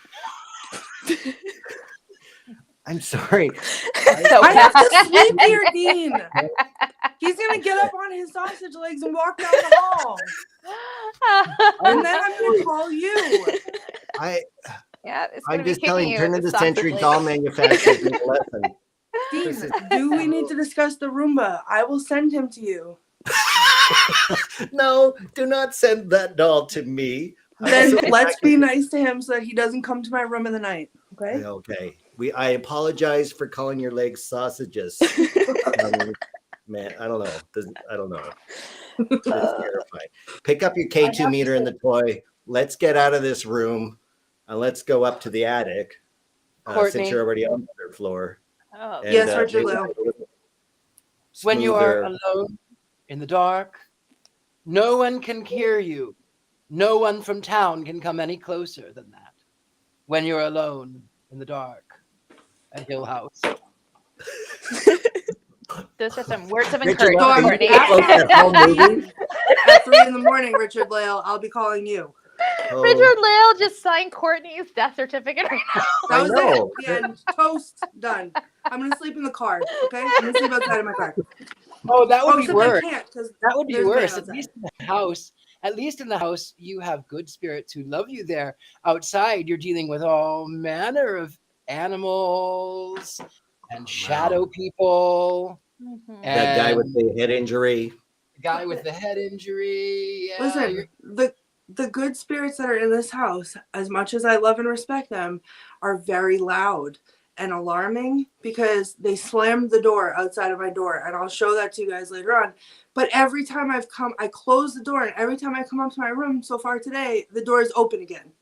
I'm sorry. So I have to bad. sleep here, Dean. He's gonna get up on his sausage legs and walk down the hall, and then I'm gonna call you. Yeah, it's I'm gonna be just telling kicking you turn with of the sausage century legs. doll manufacturers need a lesson. Dean, do we need to discuss the Roomba? I will send him to you. No, do not send that doll to me. Then Also- let's be nice to him so that he doesn't come to my room in the night. Okay? Okay. I apologize for calling your legs sausages. Man, I don't know. I don't know. It's terrifying. Pick up your K2 meter and the toy. Let's get out of this room and let's go up to the attic. Courtney. Since you're already on the third floor. Oh, And, Yes, Richard maybe Lael. a little When you are smoother. alone in the dark, no one can hear you. No one from town can come any closer than that. When you're alone in the dark at Hill House. those are some words of Richard, encouragement, Lael, can you Courtney. close that whole movie? At 3 a.m, Richard-Lael, I'll be calling you. Oh, Richard-Lael just signed Courtney's death certificate right now. That I was know. it. The end. Toast. Done. I'm gonna sleep in the car. Okay? I'm gonna sleep outside of my car. Oh, that would be Except worse. I can't because That would be there's worse. man At least in the house. At least in the house, you have good spirits who love you there. Outside, you're dealing with all manner of animals and shadow people. Mhm. that guy with and the head injury. the guy with the head injury. Yeah, listen, the good spirits that are in this house, as much as I love and respect them, are very loud and alarming because they slammed the door outside of my door, and I'll show that to you guys later on. But every time I've come, I close the door, and every time I come up to my room so far today, the door is open again.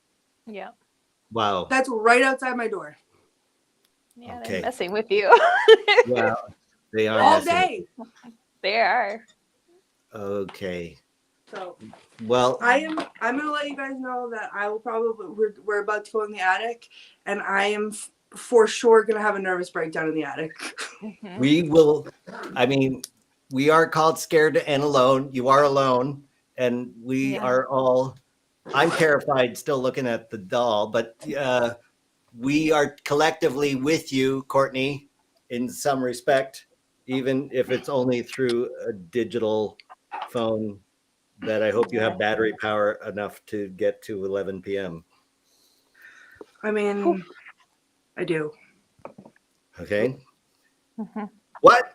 Yeah. Wow. That's right outside my door Yeah, Okay. they're messing with you. Yeah, they are all messing. day. They are. Okay. So Well, I'm gonna let you guys know that I will probably we're about to go in the attic, and I am for sure gonna have a nervous breakdown in the attic. Mhm. we will. I mean, we are called Scared and Alone. You are alone, and we Yeah. are all. I'm terrified still looking at the doll, but we are collectively with you, Courtney, in some respect, even if it's only through a digital phone that I hope you have battery power enough to get to 11 p.m. I mean, I do. Okay. Mm-hmm. What?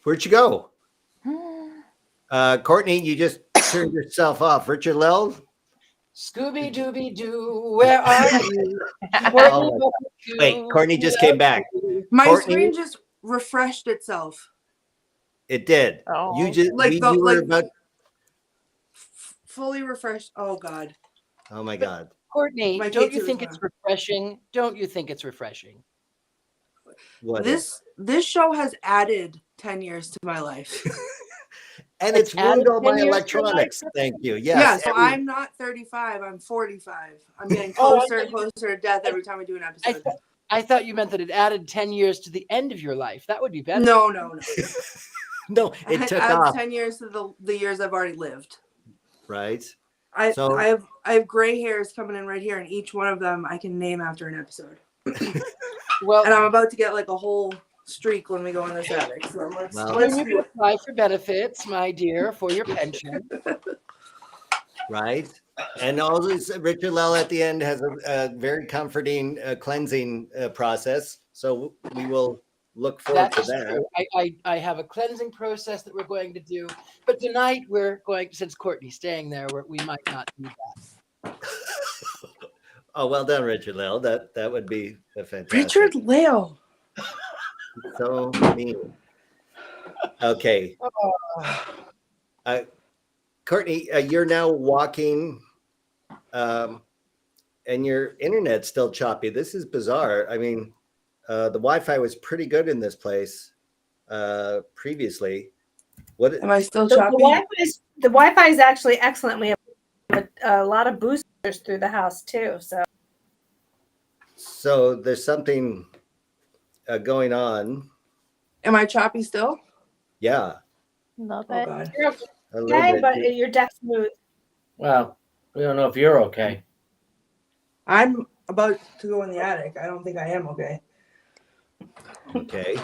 Where'd you go? Courtney, you just turned yourself off. Richard-Lael? Scooby Dooby Doo, where are you? Oh, wait, Courtney just came back. My Courtney? screen just refreshed itself. It did. Oh. You just Like you were about. Fully refreshed. Oh God. Oh my God. Courtney, My don't K2 you is think on. it's refreshing? Don't you think it's refreshing? What This show has added 10 years to my life. and it's added ruined all 10 my years to your electronics. life? Thank you. Yeah, Yes. so I'm not 35, I'm 45. I'm getting closer and closer to death every time we do an episode. I thought you meant that it added 10 years to the end of your life. That would be better. No. No, it It took adds off. 10 years to the years I've already lived. Right. I So- have gray hairs coming in right here, and each one of them I can name after an episode. Well, And I'm about to get like a whole streak when we go in this attic. So let's when you do it. apply for benefits, my dear, for your pension. Right. And also, Richard-Lael at the end has a very comforting cleansing process. So we will look forward That to is that. true. I have a cleansing process that we're going to do. But tonight we're going, since Courtney's staying there, we might not do that. Oh, well done, Richard-Lael. That would be a fantastic. Richard-Lael. So mean. Okay. Courtney, you're now walking, and your internet's still choppy. This is bizarre. I mean, the Wi-Fi was pretty good in this place previously. What? Am I still The choppy? Wi-Fi is actually excellent. We have a lot of boosters through the house too. So there's something going on. Am I choppy still? Yeah. Love Oh it. God. You're A little okay, bit. but your deck's smooth. Well, we don't know if you're okay. I'm about to go in the attic. I don't think I am okay. Okay.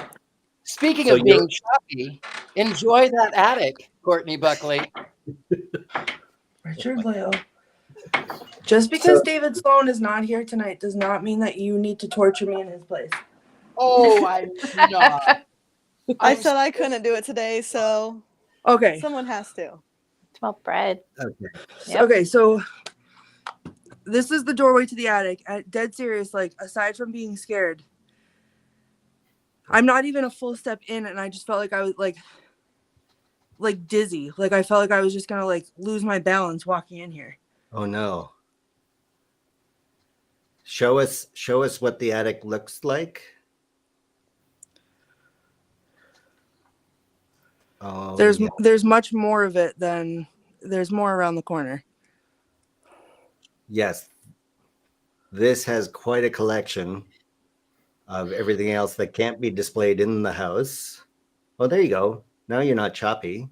Speaking So of being choppy, enjoy that attic, Courtney Buckley. Richard-Lael. Just because David Sloan is not here tonight does not mean that you need to torture me in his place. Oh, I'm not. I said I couldn't do it today, so Okay. someone has to. Smell bread. Okay. Yep. Okay, so this is the doorway to the attic. Dead serious, like, aside from being scared, I'm not even a full step in, and I just felt like I was like dizzy. Like I felt like I was just gonna like lose my balance walking in here. Oh no. Show us what the attic looks like. Oh, yeah. There's much more of it than there's more around the corner. Yes. This has quite a collection of everything else that can't be displayed in the house. Oh, there you go. Now you're not choppy.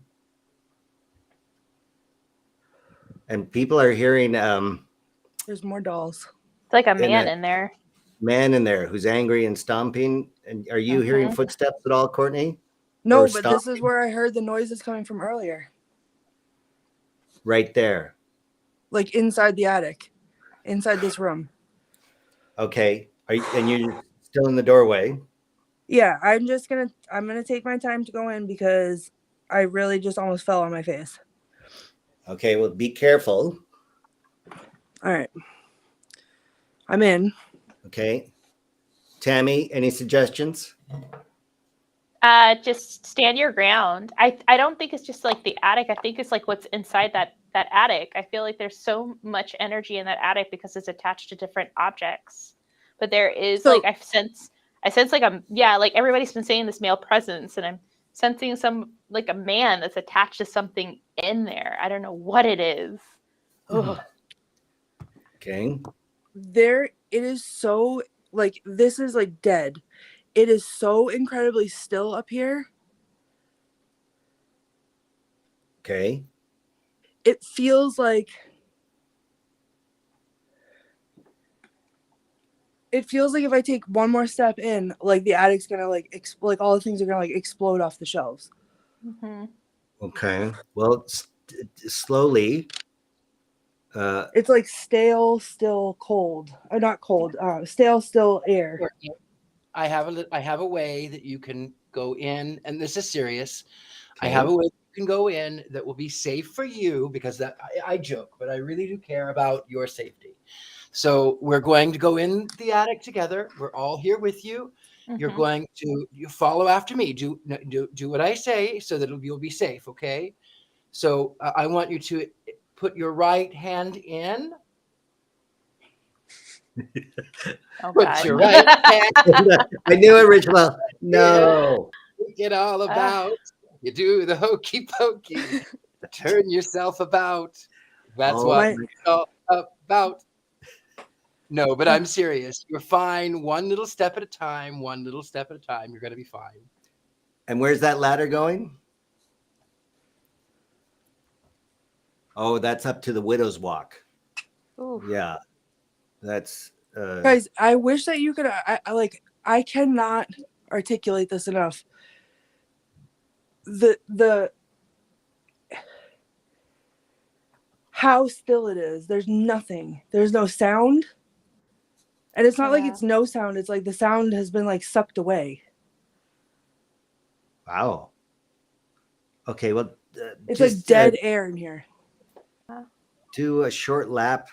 And people are hearing There's more dolls. It's like a And man that- in there. man in there who's angry and stomping. And are you hearing footsteps at all, Courtney? No, Or but this is where I heard the noises coming from earlier. Right there. Like inside the attic. Inside this room. Okay. And you're still in the doorway. Yeah, I'm gonna take my time to go in because I really just almost fell on my face. Okay, well, be careful. All right. I'm in. Okay. Tammy, any suggestions? Just stand your ground. I don't think it's just like the attic. I think it's like what's inside that attic. I feel like there's so much energy in that attic because it's attached to different objects. But there is like I sense like like everybody's been saying this male presence, and I'm sensing some like a man that's attached to something in there. I don't know what it is. Ugh. Okay. It is so like this is like dead. It is so incredibly still up here. Okay. It feels like if I take one more step in, like the attic's gonna like all the things are gonna like explode off the shelves. Mm-hmm. Okay. Well, slowly. It's like stale, still cold. Or not cold. Stale, still air. Courtney, I have a way that you can go in, and this is serious. I have a way you can go in that will be safe for you, because that I joke, but I really do care about your safety. So we're going to go in the attic together. We're all here with you. You're going to follow after me. Do what I say so that you'll be safe. Okay. So I want you to put your right hand in. Oh, Put God. your right hand. I knew it, Richard-Lael. No. Get all about. You do the hokey pokey. Turn yourself about. That's what it's all about. No, but I'm serious. You're fine. One little step at a time. One little step at a time. You're going to be fine. And where's that ladder going? Oh, that's up to the widow's walk. Ooh. Yeah. That's Guys, I wish that you could. I cannot articulate this enough. The how still it is. There's nothing. There's no sound. And it's not like it's no sound. It's like the sound has been like sucked away. wow. Okay, well, It's like dead air in here. Do a short lap.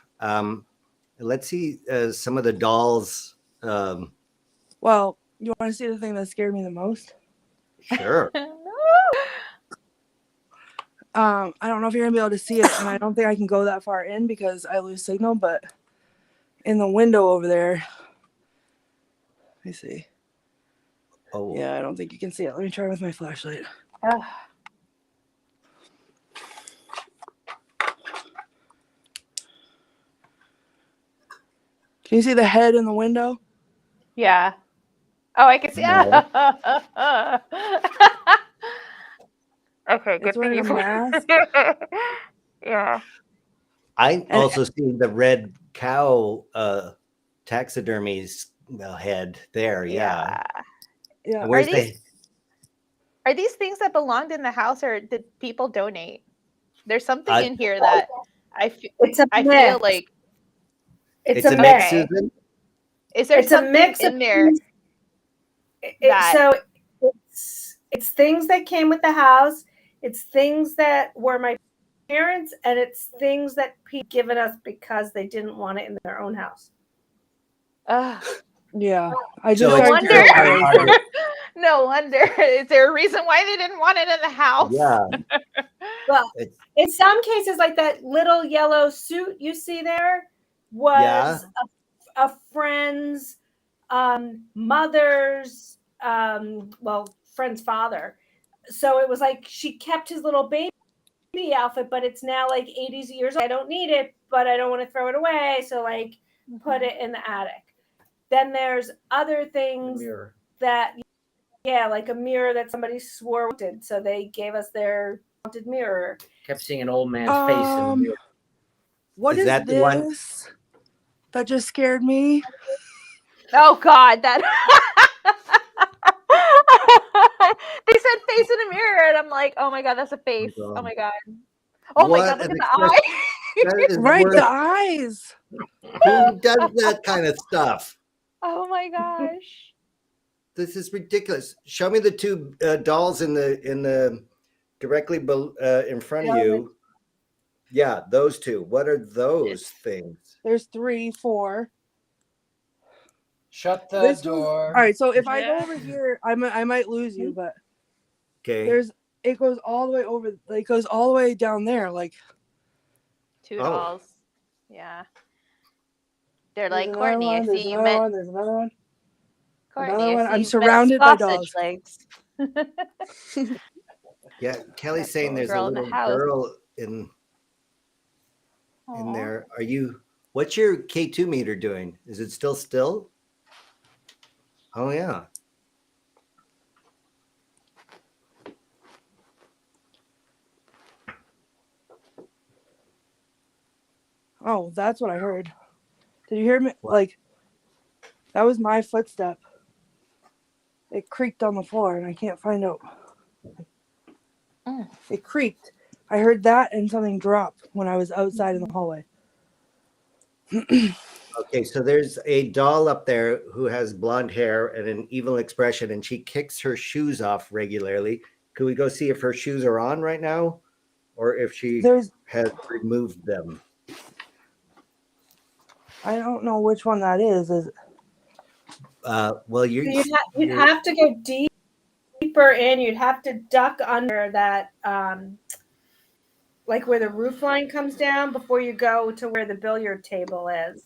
Let's see some of the dolls. Well, you want to see the thing that scared me the most? Sure. I don't know if you're gonna be able to see it, and I don't think I can go that far in because I lose signal. But in the window over there, let me see. Oh, Yeah, I don't think you can see it. Let me try with my flashlight. Can you see the head in the window? Yeah. Oh, I can see. No. Okay, good It's for wearing you. a mask. Yeah. I also see the red cow taxidermy's head there. Yeah. Yeah. And where's Are these things that belonged in the house, or did people donate? There's something in here that I feel like it's a a mix, mix. Susan? Is there It's a something mix in of there things. that So it's things that came with the house. It's things that were my parents, and it's things that people given us because they didn't want it in their own house. Yeah. I just So no started to wonder. realize No wonder. Is there a reason why they didn't want it in the house? Yeah. Well, in some cases, like that little yellow suit you see there was a friend's mother's, friend's father. So it was like she kept his little baby outfit, but it's now like 80 years old. I don't need it, but I don't want to throw it away. So like put it in the attic. Then there's other things that, like a mirror that somebody swore wanted. So they gave us their haunted mirror. Kept seeing an old man's face in the mirror. what Is is that the one? this? That just scared me. Oh God, that they said face in a mirror, and I'm like, oh my God, that's a face. Oh my God. Oh my God, look at the eye. That is Right, worth- the eyes. Who does that kind of stuff? Oh my gosh. This is ridiculous. Show me the two dolls in the directly in front of you. Yeah, those two. What are those things? There's 3, 4. Shut the door. All right, so if I go over here, I might lose you, but Okay. it goes all the way over. Like, it goes all the way down there. Like 2 dolls. Yeah. They're there's like, another Courtney, one, I there's see you another met one, there's another one. Courtney. Another I one. see I'm you met surrounded by sausage dolls. legs. Yeah, Kelly's saying there's a girl in the little house. girl in there. Are you? What's your K2 meter doing? Is it still? Oh yeah. Oh, that's what I heard. Did you hear me? Like, that was my footstep. It creaked on the floor, and I can't find out. It creaked, I heard that and something drop when I was outside in the hallway. Okay, so there's a doll up there who has blonde hair and an evil expression, and she kicks her shoes off regularly. Can we go see if her shoes are on right now, or if she has removed them? I don't know which one that is. Well, you'd have to go deeper in. You'd have to duck under that, like where the roof line comes down before you go to where the billiard table is.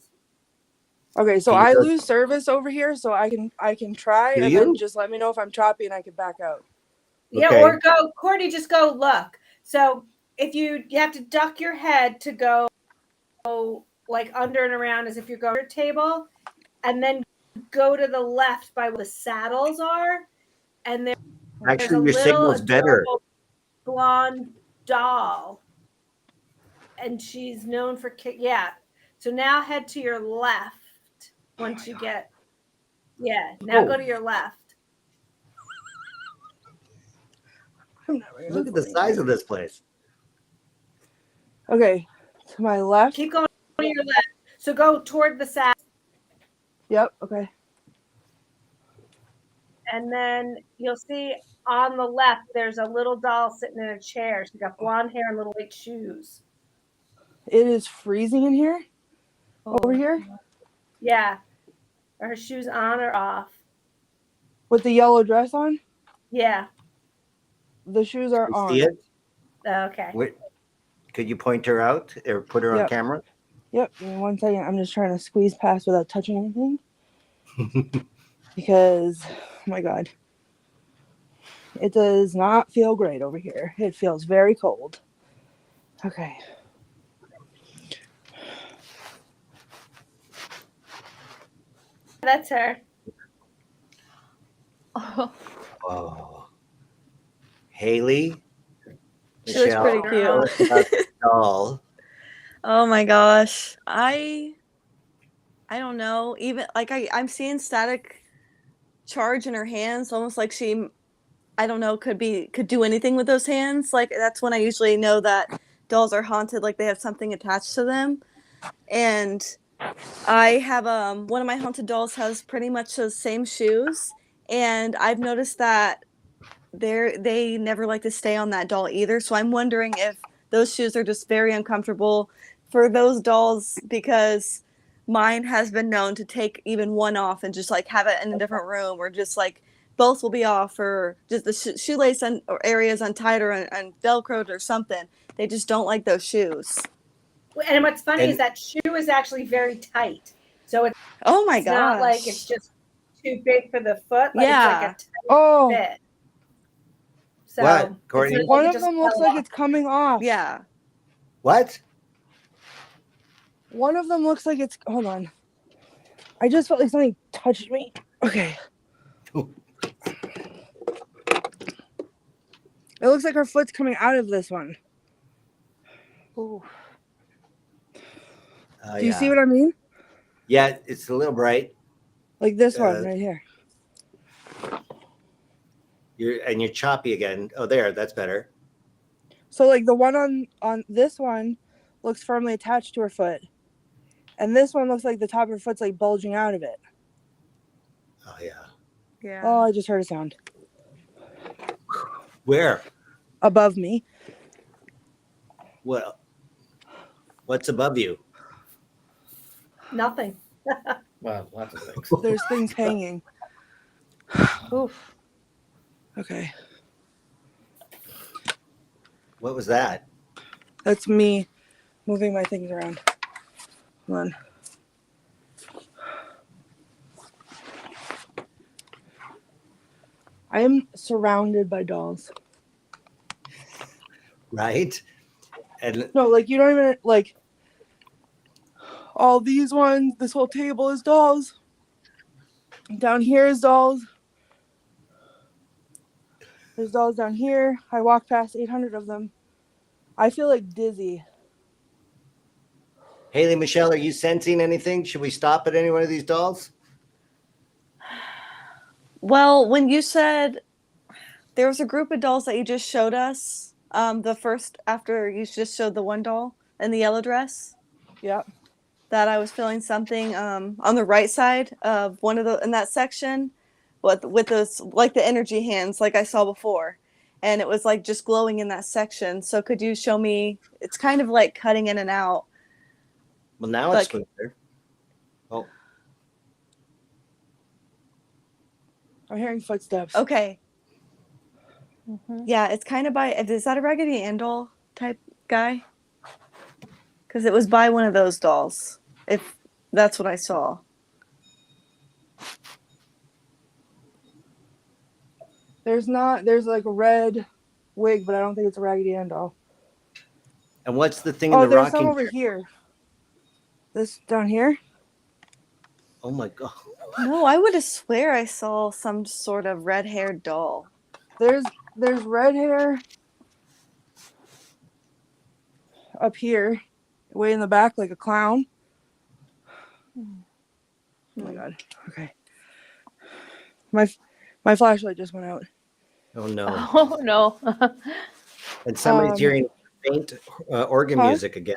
Okay, so I lose service over here, so I can try and then just let me know if I'm choppy and I can back out. Yeah, okay. or go, Courtney, just go look. So if you have to duck your head to go like under and around as if you're going to a table, and then go to the left by where the saddles are, and there's Actually, your signal's better. Blonde doll, and she's known for So now head to your left once you get. Yeah, now go to your left. Look at the size of this place. Okay, to my left. Keep going to your left. So go toward the saddle. Yep. Okay. And then you'll see on the left, there's a little doll sitting in a chair. She's got blonde hair and little white shoes. It is freezing in here. Over here. Yeah. Are her shoes on or off? With the yellow dress on? Yeah. The shoes are on. See it? Okay. Wait, could you point her out or put her on camera? Yep. Give me 1 second. I'm just trying to squeeze past without touching anything. Because, oh my God, it does not feel great over here. It feels very cold. Okay. That's her. Oh. Haley. She looks pretty cute. Doll. Oh my gosh. I don't know. Even like I'm seeing static charge in her hands, almost like she, I don't know, could do anything with those hands. Like that's when I usually know that dolls are haunted, like they have something attached to them. And I have one of my haunted dolls has pretty much those same shoes, and I've noticed that they never like to stay on that doll either. So I'm wondering if those shoes are just very uncomfortable for those dolls, because mine has been known to take even one off and just like have it in a different room, or just like both will be off, or just the shoelace or areas untied or velcroed or something. They just don't like those shoes. And what's funny is that shoe is actually very tight. So it's not like it's just too big for the foot. Like it's like a tight fit. So what, Courtney? One of them looks like it's coming off. Yeah. What? One of them looks like it's. Hold on. I just felt like something touched me. Okay. It looks like her foot's coming out of this one. Ooh. Do you see what I mean? Yeah, it's a little bright. Like this one right here. You're choppy again. Oh, there, that's better. So like the one on this one looks firmly attached to her foot. And this one looks like the top of her foot's like bulging out of it. Oh yeah. Yeah. Oh, I just heard a sound. Where? Above me. Well, what's above you? Nothing. Well, lots of things. There's things hanging. Oof. Okay. What was that? That's me moving my things around. Hold on. I am surrounded by dolls. Right? And no, like you don't even like all these ones. This whole table is dolls. Down here is dolls. There's dolls down here. I walk past 800 of them. I feel like dizzy. Haley, Michelle, are you sensing anything? Should we stop at any one of these dolls? Well, when you said there was a group of dolls that you just showed us, The first after you just showed the one doll in the yellow dress. Yep. That I was feeling something on the right side of one of the in that section, with those like the energy hands like I saw before, and it was like just glowing in that section. So could you show me? It's kind of like cutting in and out. Well, now it's clear. Oh, I'm hearing footsteps. Okay. Yeah, it's kind of by. Is that a Raggedy Ann doll type guy? Because it was by one of those dolls. If that's what I saw. There's like a red wig, but I don't think it's a Raggedy Ann doll. and what's the thing in the there's rocking some over chair? here. This down here. Oh my god! No, I would have swear I saw some sort of red-haired doll. There's red hair up here, way in the back, like a clown. Oh my god. Okay. My flashlight just went out. Oh no! Oh no. And somebody's hearing faint organ music again.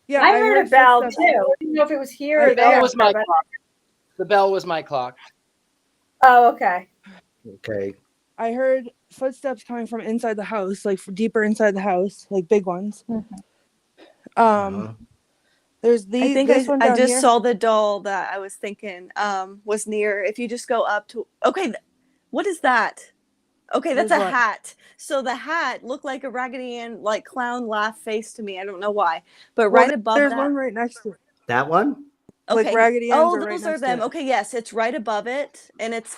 Yeah, I heard a bell too. footsteps. I didn't know if it was here or The there. bell was my but- clock. The bell was my clock. Oh, okay. Okay. I heard footsteps coming from inside the house, like deeper inside the house, like big ones. There's these. I think this one I down just here. saw the doll that I was thinking was near. If you just go up to, okay, what is that? Okay, that's What a is what? hat. So the hat looked like a Raggedy Ann like clown laugh face to me. I don't know why, but Well, right above there's that, one right next to it. That one? okay. Like Raggedy Ann's Oh, are right those are next to them. it. Okay, yes, it's right above it, and it's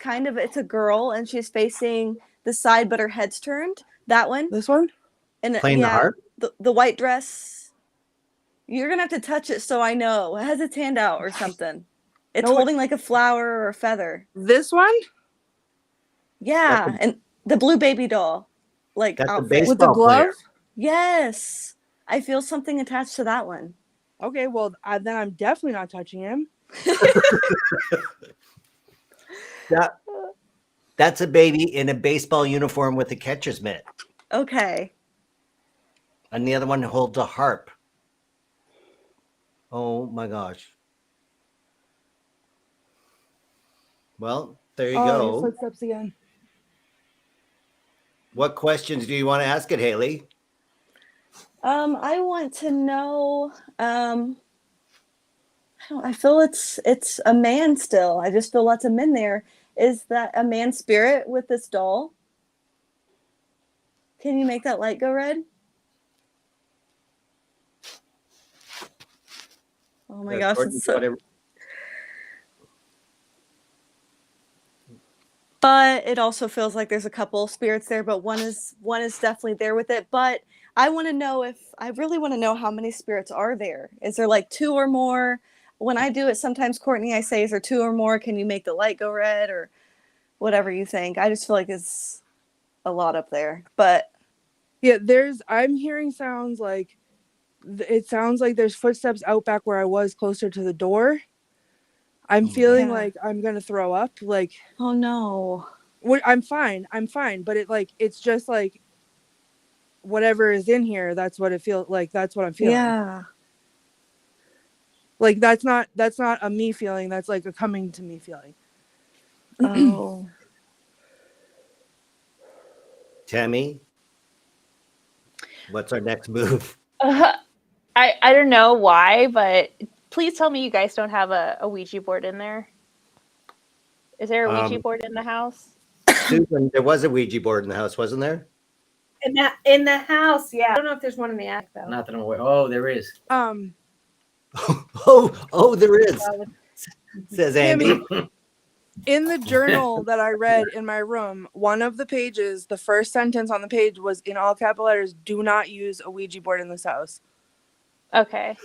a girl, and she's facing the side, but her head's turned. That one, This one? and Playing the harp? the white dress. You're gonna have to touch it so I know. It has its hand out or something. It's No, holding like a flower or a feather. This one? Yeah, and the blue baby doll, like That's a outfit. With the baseball glove? player. Yes, I feel something attached to that one. Okay, well, then I'm definitely not touching him. That's a baby in a baseball uniform with a catcher's mitt. Okay. And the other one holds a harp. Oh my gosh. Well, there you Your go. footsteps again. What questions do you want to ask it, Haley? I want to know. I feel it's a man still. I just feel lots of men there. Is that a man spirit with this doll? Can you make that light go red? Oh my gosh, Courtney, it's so... whatever. But it also feels like there's a couple spirits there, but one is definitely there with it. But I want to know I really want to know how many spirits are there. Is there like 2 or more? When I do it, sometimes Courtney, I say, is there 2 or more? Can you make the light go red or whatever you think? I just feel like it's a lot up there. But yeah, I'm hearing sounds like it sounds like there's footsteps out back where I was closer to the door. I'm feeling like I'm gonna throw up. Like, oh no, I'm fine, but it's just like whatever is in here. That's what it feels like. That's what I'm feeling. Yeah. Like that's not a me feeling. That's like a coming to me feeling. Oh. Tammy, what's our next move? I don't know why, but please tell me you guys don't have a Ouija board in there. Is there a Ouija board in the house? Susan, there was a Ouija board in the house, wasn't there? In the house, yeah. I don't know if there's one in the attic though. Not that I'm aware. Oh, there is. Oh, there is. Says Andy. In the journal that I read in my room, one of the pages, the first sentence on the page was in all capital letters, "Do not use a Ouija board in this house." Okay.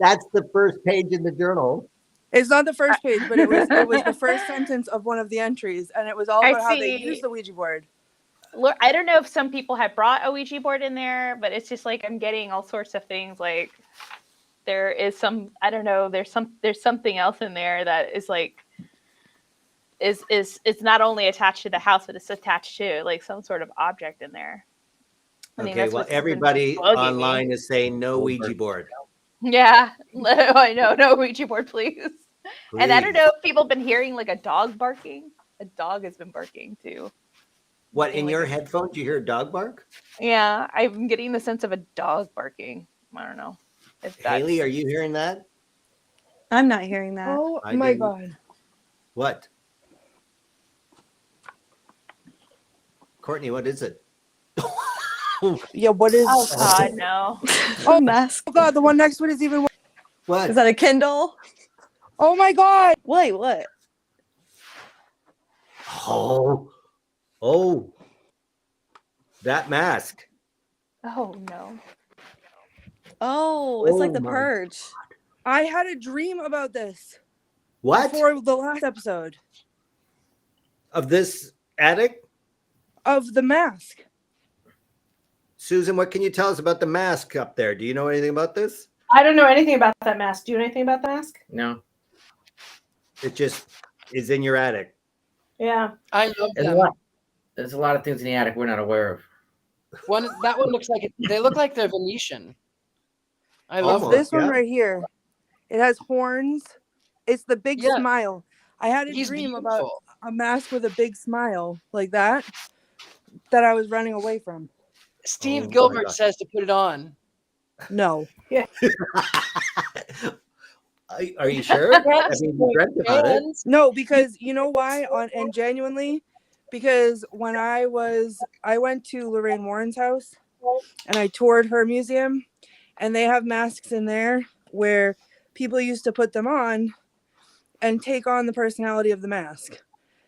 That's the first page in the journal. It's not the first page, but it was the first sentence of one of the entries, and it was all about how they use the Ouija board. Look, I don't know if some people have brought a Ouija board in there, but it's just like I'm getting all sorts of things. Like there is some, I don't know, there's something else in there that is like is not only attached to the house, but it's attached to like some sort of object in there. I mean, Okay, that's well, what's been everybody bugging me. online is saying no Ouija board. Yeah, I know. No Ouija board, please. And I don't Please. know if people have been hearing like a dog barking. A dog has been barking too. What, Getting, in like, your headphones, you hear a dog bark? Yeah, I'm getting the sense of a dog barking. I don't know if that's Haley, are you hearing that? I'm not hearing that. Oh I my didn't. god. What? Courtney, what is it? Yeah, what is Oh God, no. Oh, mask. Oh god, the one next to it is even worse. What? Is that a Kindle? Oh my god. Wait, what? Oh, that mask. Oh no. Oh, it's like Oh the my- purge. I had a dream about this What? before the last episode Of this attic? of the mask. Susan, what can you tell us about the mask up there? Do you know anything about this? I don't know anything about that mask. Do you know anything about the mask? No. It just is in your attic. Yeah. I love There's a them. lot. There's a lot of things in the attic we're not aware of. That one looks like they look like they're Venetian. I love Almost. This one yeah. right here, it has horns. It's the big Yeah. smile. I had a He's dream beautiful. about a mask with a big smile like that I was running away from. Steve Oh my Gilbert God. says to put it on. No. Are you sure? I mean, you dreamt about it. No, because you know why? And genuinely, because when I went to Lorraine Warren's house and I toured her museum, and they have masks in there where people used to put them on and take on the personality of the mask.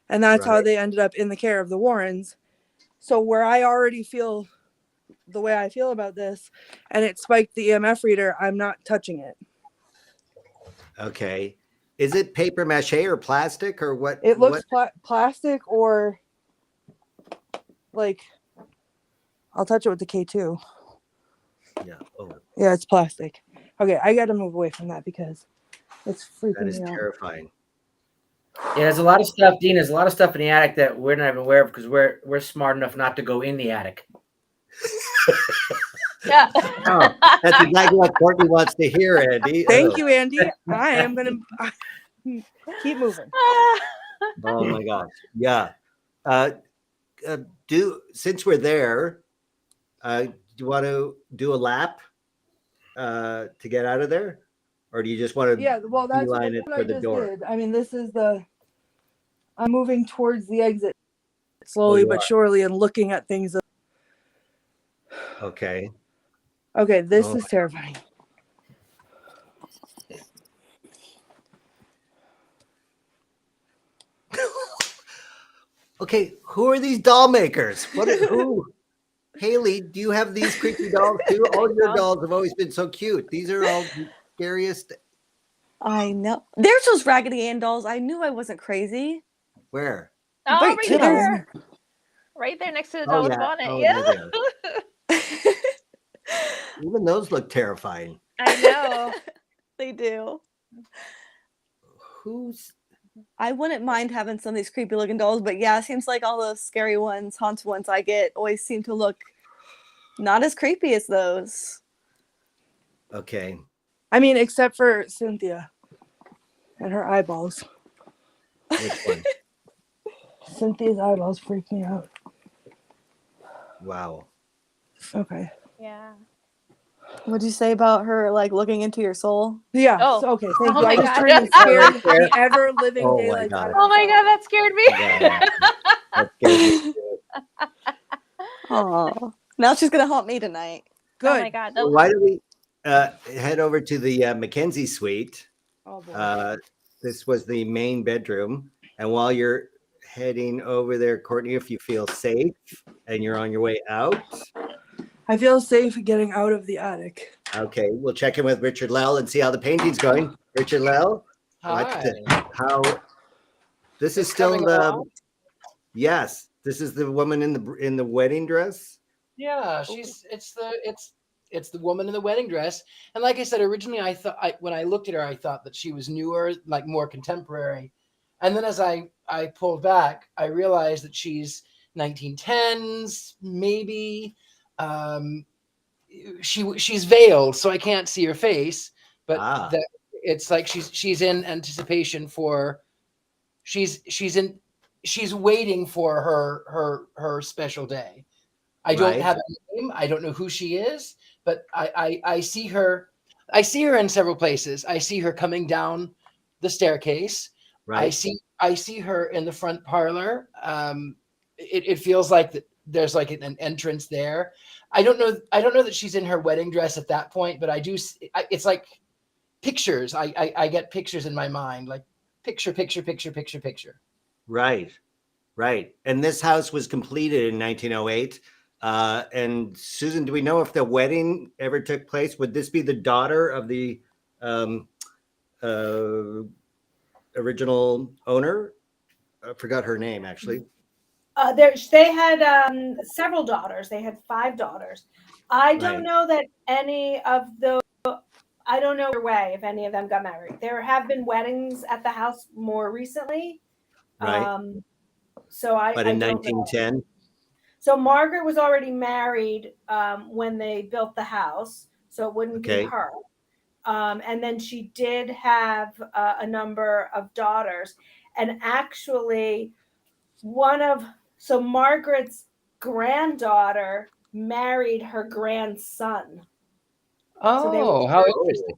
And that's how Right. they ended up in the care of the Warrens. So where I already feel the way I feel about this, and it spiked the EMF reader, I'm not touching it. Okay. Is it paper mache or plastic or what? It looks what? plastic or like, I'll touch it with the K2. Yeah. Oh, Yeah, it's plastic. Okay, I got to move away from that because it's that freaking is me out. terrifying. Yeah, there's a lot of stuff, Dean. There's a lot of stuff in the attic that we're not even aware of because we're smart enough not to go in the attic. Yeah. Oh, that's exactly what Courtney wants to hear, Andy. Thank you, Andy. I am gonna keep moving. Oh my gosh. Yeah. Since we're there, do you want to do a lap to get out of there, or do you just want to? Yeah, well, that's what beeline it I for the just door. did. I mean, this is I'm moving towards the exit slowly you but are. surely and looking at things. Okay. Okay, this Oh is terrifying. Okay. Who are these doll makers? Who? Haley, do you have these creepy dolls too? All your dolls have always been so cute. These are all the scariest. I know. There's those Raggedy Ann dolls. I knew I wasn't crazy. Where? Oh, Right right to there. Right there next to the doll with the bonnet. Oh, Yeah. there they are. Even those look terrifying. I know. They do. Who's? I wouldn't mind having some of these creepy looking dolls, but yeah, it seems like all those scary ones, haunted ones I get always seem to look not as creepy as those. Okay. I mean, except for Cynthia and her eyeballs. Which one? Cynthia's eyeballs freak me out. Wow. Okay. Yeah. What'd you say about her like looking into your soul? Yeah. Oh. Okay. Thank Oh you. my I was God. trying to scare the ever living Oh my daylights God. out of Oh my myself. God, that scared me. Yeah. That scared me too. Oh, now she's gonna haunt me tonight. Good. Oh my God. Well, why don't we head over to the Mckenzie Suite? Oh, boy. This was the main bedroom. And while you're heading over there, Courtney, if you feel safe and you're on your way out. I feel safe getting out of the attic. Okay, we'll check in with Richard-Lael and see how the painting's going. Richard-Lael, Hi. how this is It's still coming the along? yes, this is the woman in the wedding dress. Yeah, it's the woman in the wedding dress. And like I said, originally when I looked at her, I thought that she was newer, like more contemporary. And then as I pulled back, I realized that she's 1910s, maybe. she's veiled, so I can't see her face, but it's like she's in anticipation for she's waiting for her special day. I don't have a name. I don't know who she is, but I see her. I see her in several places. I see her coming down the staircase. Right. I see her in the front parlor. It feels like there's like an entrance there. I don't know that she's in her wedding dress at that point, but I do. It's like pictures. I get pictures in my mind, like picture. Right. And this house was completed in 1908. And Susan, do we know if the wedding ever took place? Would this be the daughter of the original owner? I forgot her name, actually. They had several daughters. They had 5 daughters. I don't know that any of those. I don't know if any of them got married. There have been weddings at the house more recently. Right. But in 1910. So Margaret was already married when they built the house, so it wouldn't be her. And then she did have a number of daughters, and actually, Margaret's granddaughter married her grandson. Oh, how interesting!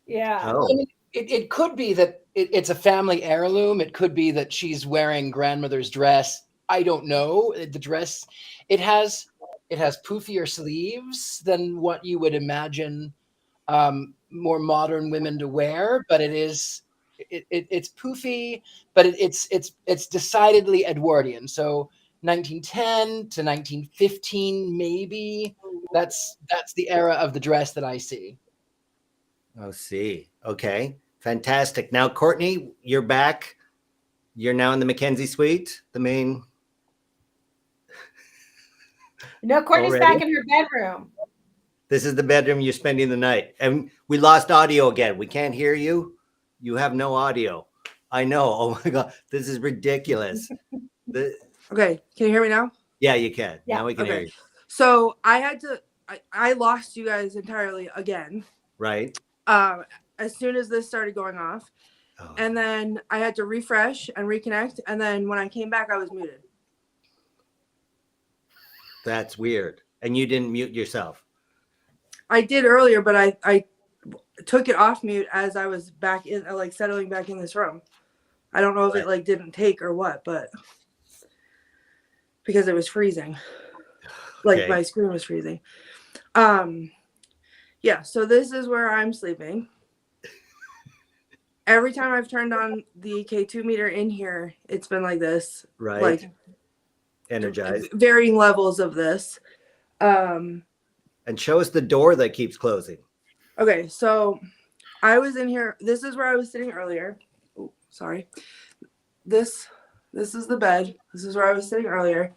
Yeah. Oh. I mean, it could be that it's a family heirloom. It could be that she's wearing grandmother's dress. I don't know. The dress, it has poofier sleeves than what you would imagine more modern women to wear, but it's poofy, but it's decidedly Edwardian. So 1910 to 1915, maybe that's the era of the dress that I see. Oh, see. Okay. Fantastic. Now, Courtney, you're back. You're now in the Mckenzie Suite, the main. No, Courtney's back in her bedroom. This is the bedroom you're spending the night. And we lost audio again. We can't hear you. You have no audio. I know. Oh my God. This is ridiculous. Okay. Can you hear me now? Yeah, you can. Yeah. Now we can hear you. So I lost you guys entirely again. Right. As soon as this started going off. Oh. And then I had to refresh and reconnect. And then when I came back, I was muted. That's weird. And you didn't mute yourself. I did earlier, but I took it off mute as I was back in, like settling back in this room. I don't know if it like didn't take or what, but because it was freezing. Like my screen was freezing. Yeah, so this is where I'm sleeping. Every time I've turned on the K2 meter in here, it's been like this. Right. Like energized. Varying levels of this. And show us the door that keeps closing. Okay, so I was in here. This is where I was sitting earlier. Oh, sorry. This is the bed. This is where I was sitting earlier.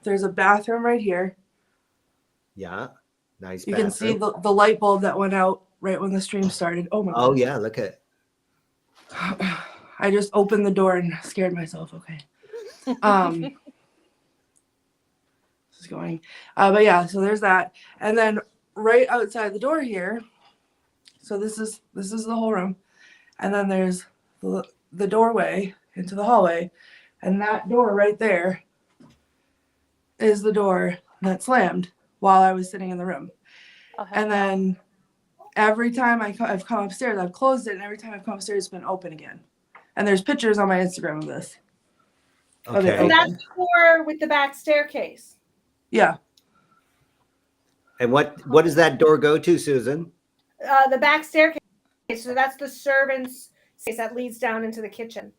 There's a bathroom right here. Yeah. Nice. You can see the light bulb that went out right when the stream started. Oh my God. Oh yeah, look at it. I just opened the door and scared myself. Okay. This is going. But yeah, so there's that. And then right outside the door here. So this is the whole room. And then there's the doorway into the hallway. And that door right there is the door that slammed while I was sitting in the room. Okay. And then every time I've come upstairs, I've closed it. And every time I've come upstairs, it's been open again. And there's pictures on my Instagram of this. Okay. And that's the door with the back staircase. Yeah. And what does that door go to, Susan? The back staircase. So that's the servants' space that leads down into the kitchen.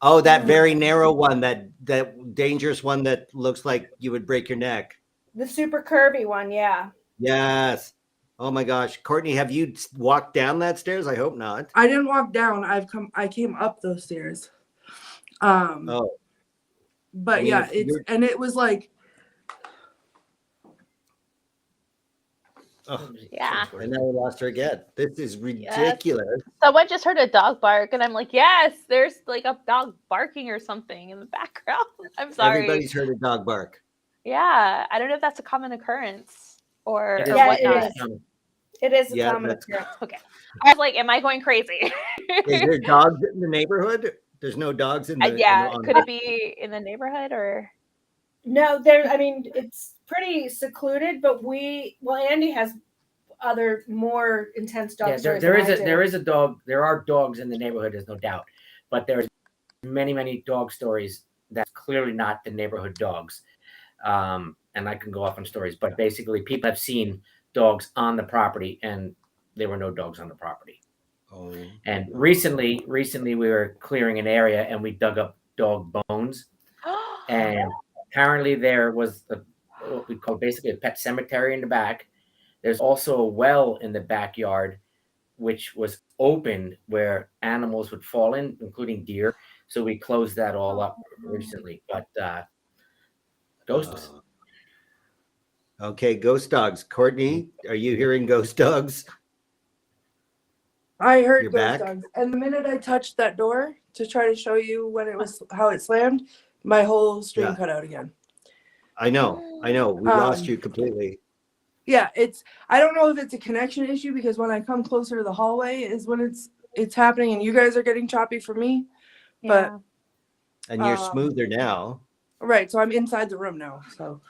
Oh, that very narrow one, that dangerous one that looks like you would break your neck. The super curvy one, yeah. Yes. Oh my gosh. Courtney, have you walked down that stairs? I hope not. I didn't walk down. I came up those stairs. Oh. But I mean, yeah, it was like. Oh, yeah. And now we lost her again. This is ridiculous. Yes. Someone just heard a dog bark, and I'm like, yes, there's like a dog barking or something in the background. I'm sorry. Everybody's heard a dog bark. Yeah, I don't know if that's a common occurrence or It is, Yeah, whatnot. it is. It is a Yeah, common that's- occurrence. Okay. I was like, am I going crazy? Is there dogs in the neighborhood? There's no dogs in the. Yeah, on could it be in the neighborhood or? No, I mean, it's pretty secluded, but Andy has other more intense dog Yeah, stories. there than I is do. a dog. There are dogs in the neighborhood, there's no doubt. But there's many dog stories that's clearly not the neighborhood dogs. And I can go off on stories, but basically people have seen dogs on the property and there were no dogs on the property. Oh. And recently we were clearing an area and we dug up dog bones. And apparently there was what we call basically a pet cemetery in the back. There's also a well in the backyard, which was open where animals would fall in, including deer. So we closed that all up recently. But ghosts. Okay, ghost dogs. Courtney, are you hearing ghost dogs? I heard You're ghost back? dogs. And the minute I touched that door to try to show you when it was how it slammed, my whole stream cut out again. I know. We lost you completely. Yeah, I don't know if it's a connection issue because when I come closer to the hallway is when it's happening and you guys are getting choppy for me. But And you're smoother now. right, so I'm inside the room now. So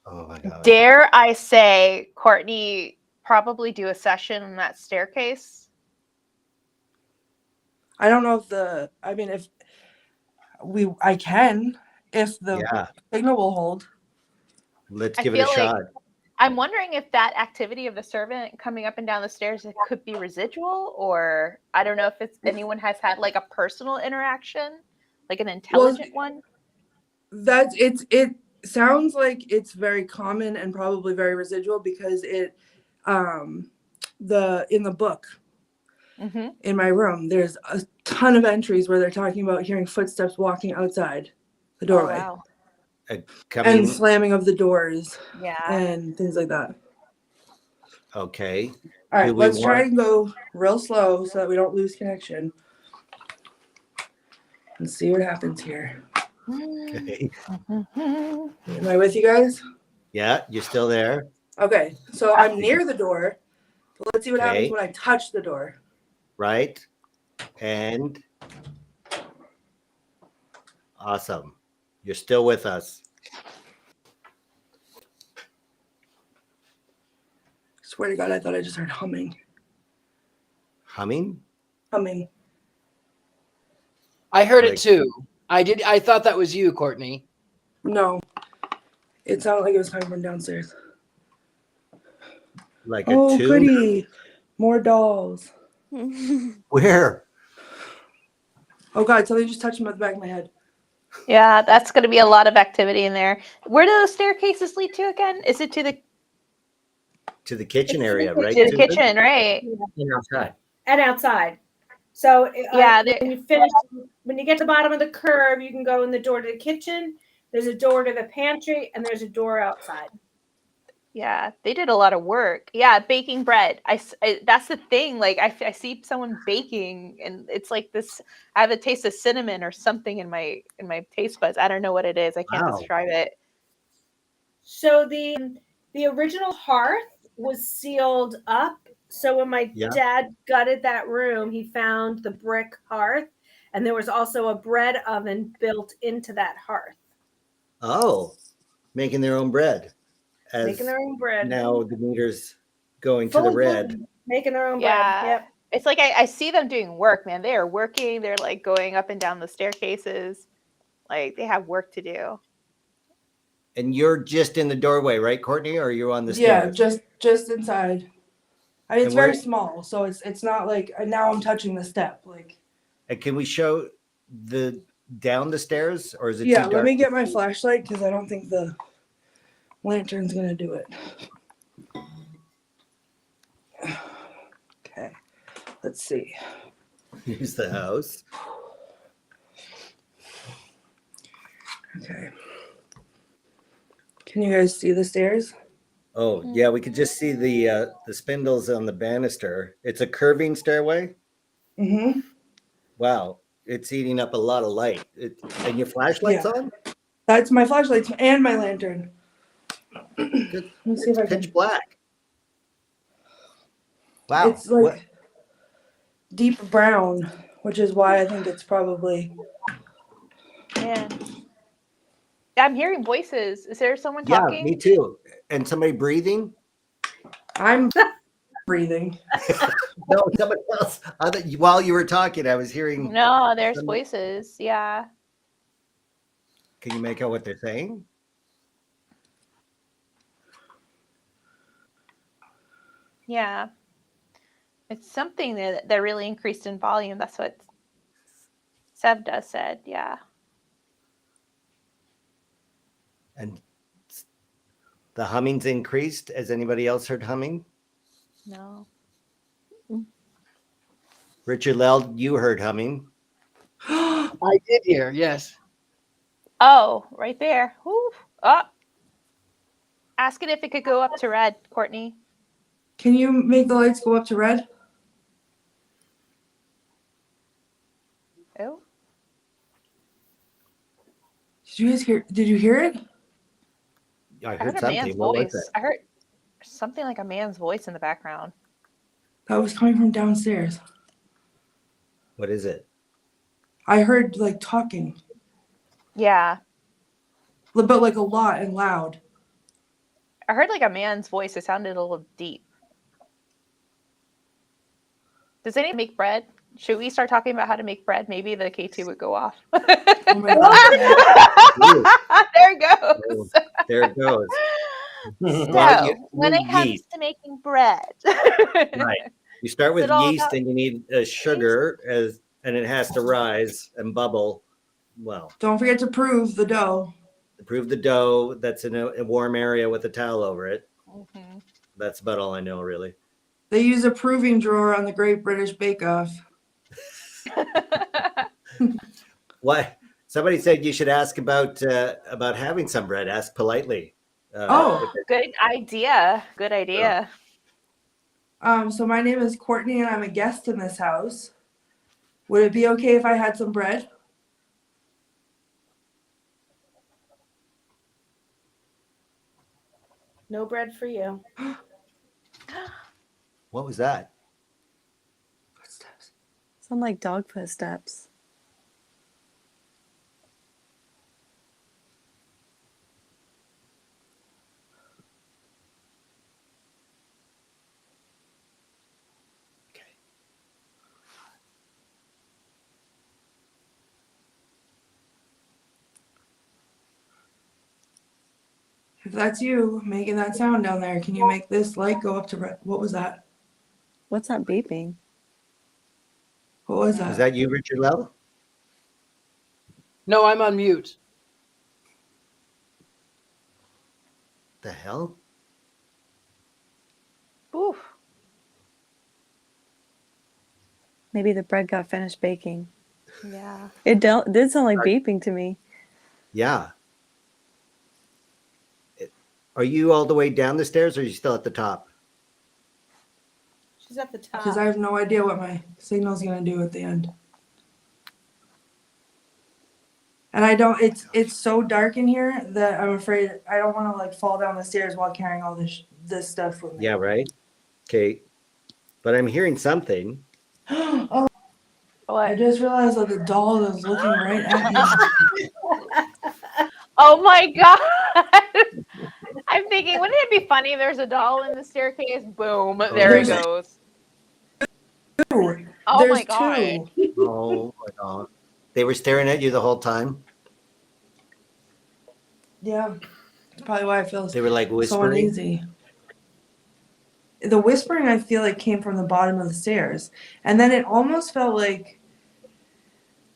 Oh my God. Dare I say, Courtney, probably do a session on that staircase? I don't know if I can if the signal will hold. Let's I give it a feel like- shot. I'm wondering if that activity of the servant coming up and down the stairs, it could be residual, or I don't know if anyone has had like a personal interaction, like an intelligent one. It sounds like it's very common and probably very residual because in the book in my room, there's a ton of entries where they're talking about hearing footsteps walking outside the doorway. Oh, wow. And slamming of the doors Yeah. and things like that. Okay. All right, let's try and go real slow so that we don't lose connection. And see what happens here. Okay. Am I with you guys? Yeah, you're still there. Okay, so I'm near the door. Let's see what happens Okay. when I touch the door. Right. And awesome. You're still with us. Swear to God, I thought I just heard humming. Humming? Humming. I heard Like- it too. I thought that was you, Courtney. No. It sounded like it was coming from downstairs. Like a Oh, tune? goody. More dolls. Where? Oh, God, something just touched me on the back of my head. Yeah, that's going to be a lot of activity in there. Where do those staircases lead to again? Is it to the kitchen area, right? to the Susan? kitchen, right? And outside. And outside. So Yeah, when you finish, when you get to the bottom of the curve, you can go in the door to the kitchen. There's a door to the pantry, and there's a door outside. Yeah, they did a lot of work. Yeah, baking bread. That's the thing. Like I see someone baking, and it's like this. I have a taste of cinnamon or something in my taste buds. I don't know what it is. I can't Wow. describe it. So the original hearth was sealed up. So when my dad gutted that room, he found the brick hearth, and there was also a bread oven built into that hearth. Oh, making their own bread. Making their own bread. Now the meter's going to the Fully red. blended. Making their own Yeah. bread. Yep. It's like I see them doing work, man. They are working. They're like going up and down the staircases. Like they have work to do. And you're just in the doorway, right, Courtney? Or are you on the Yeah, stairs? just inside. I mean, it's And where- very small, so it's not like now I'm touching the step. Like, And can we show down the stairs, or is it yeah, too dark? let me get my flashlight because I don't think the lantern's gonna do it. Okay, let's see. Here's the house. Okay. Can you guys see the stairs? Oh, yeah, we could just see the spindles on the banister. It's a curving stairway. Mm-hmm. Wow, it's eating up a lot of light. And your flashlight's Yeah. on? That's my flashlight and my lantern. Good. Let me see if I Pitch can. black. Wow. It's like What? deep brown, which is why I think it's probably. Man. I'm hearing voices. Is there someone Yeah, talking? me too. And somebody breathing? I'm breathing. No, somebody else. While you were talking, I was hearing. No, there's voices. Yeah. Can you make out what they're saying? Yeah. It's something that really increased in volume. That's what Sevda said. Yeah. And the humming's increased. Has anybody else heard humming? No. Richard-Lael, you heard humming. I did hear, yes. Oh, right there. Whew. Oh. Ask it if it could go up to red, Courtney. Can you make the lights go up to red? Oh. Did you hear it? I I heard heard a something. man's What was voice. it? I heard something like a man's voice in the background. That was coming from downstairs. What is it? I heard like talking, Yeah. but like a lot and loud. I heard like a man's voice. It sounded a little deep. Does anyone make bread? Should we start talking about how to make bread? Maybe the K2 would go off. Oh my God. There it goes. There it goes. So, Well, when you it comes yeast. to making bread, Right. You start with it all yeast about and you need sugar and it has to rise and bubble. Well, Don't forget to prove the dough. prove the dough that's in a warm area with a towel over it. Mhm. That's about all I know, really. They use a proving drawer on the Great British Bake Off. What? Somebody said you should ask about having some bread. Ask politely. Good idea. Good idea. So my name is Courtney and I'm a guest in this house. Would it be okay if I had some bread? No bread for you. What was that? Footsteps. Sound like dog footsteps. If that's you making that sound down there, can you make this light go up to red? What was that? What's that beeping? What was that? Is that you, Richard-Lael? No, I'm on mute. The hell? Oof. Maybe the bread got finished baking. Yeah. It did sound like beeping to me. Yeah. Are you all the way down the stairs or are you still at the top? She's at the top. Because I have no idea what my signal's gonna do at the end. And I don't. It's so dark in here that I'm afraid I don't want to like fall down the stairs while carrying all this stuff with me. Yeah, right. Okay. But I'm hearing something. Oh, I What? just realized that the doll is looking right at me. Oh my God. I'm thinking, wouldn't it be funny? There's a doll in the staircase. Boom. There it There's goes. two. Oh There's my God. two. Oh my God. They were staring at you the whole time. Yeah, that's probably why I feel They were like so whispering. uneasy. The whispering I feel like came from the bottom of the stairs, and then it almost felt like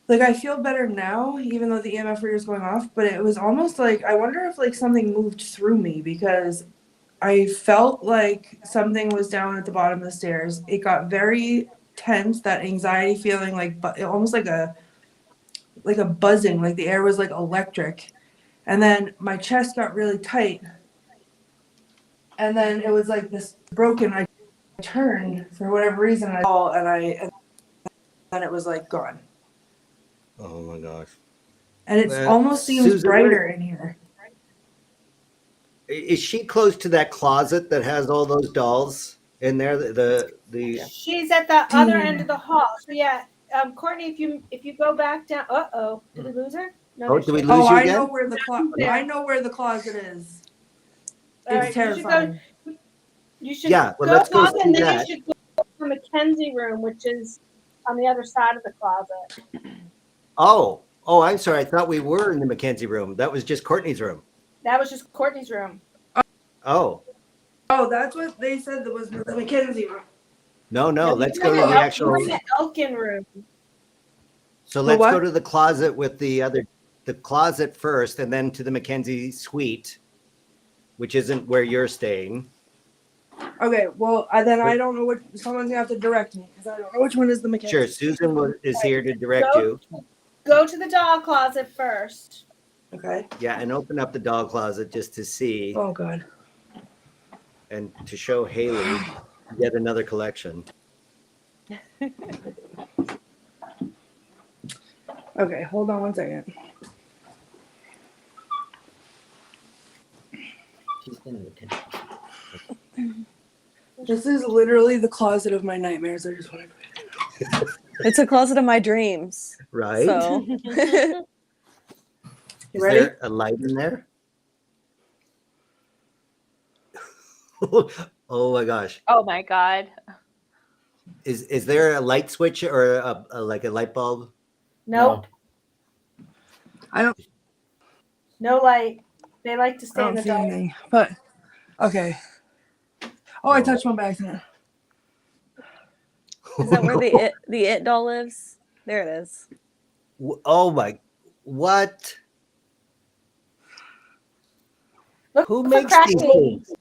I feel better now, even though the EMF reader is going off. But it was almost like I wonder if like something moved through me because I felt like something was down at the bottom of the stairs. It got very tense, that anxiety feeling, like almost like a buzzing, like the air was like electric. And then my chest got really tight. And then it was like this broken. I turned for whatever reason. And then it was like gone. Oh my gosh. And it almost seems Susan, brighter in here. is she close to that closet that has all those dolls in there? The She's at the other end of the hall. So yeah, Courtney, if you go back down. Did we lose her? No. Oh, there did we she is. lose you I again? know where the I know where the closet is. All It's right, terrifying. You should Yeah, well, go let's go closet, see and then that. you should go to the Mckenzie room, which is on the other side of the closet. Oh, I'm sorry. I thought we were in the Mckenzie room. That was just Courtney's room. That was just Courtney's room. Oh, That's what they said. That was the Mckenzie room. no. Let's go We're to in the actual. We're in the Elkin room. So let's what? go to the closet with the closet first, and then to the Mckenzie Suite, which isn't where you're staying. Okay, well, then I don't know what. Someone's gonna have to direct me because I don't know which one is the Mckenzie. Sure, Susan is here to direct you. Go to the doll closet first. Okay. Yeah, and open up the doll closet just to see Oh God. and to show Haley yet another collection. Okay, hold on one second. She's been in the tent. This is literally the closet of my nightmares. I just want to. It's a closet of my dreams. Right? So Is ready? there a light in there? Oh my gosh. Oh my God. Is there a light switch or a like a light bulb? Nope. I don't. No light. They like to I stay in don't the see dark. anything. But okay. Oh, I touched one by accident. is that where the it doll lives? There it is. Oh my, what? Look Who for makes these cracking. things?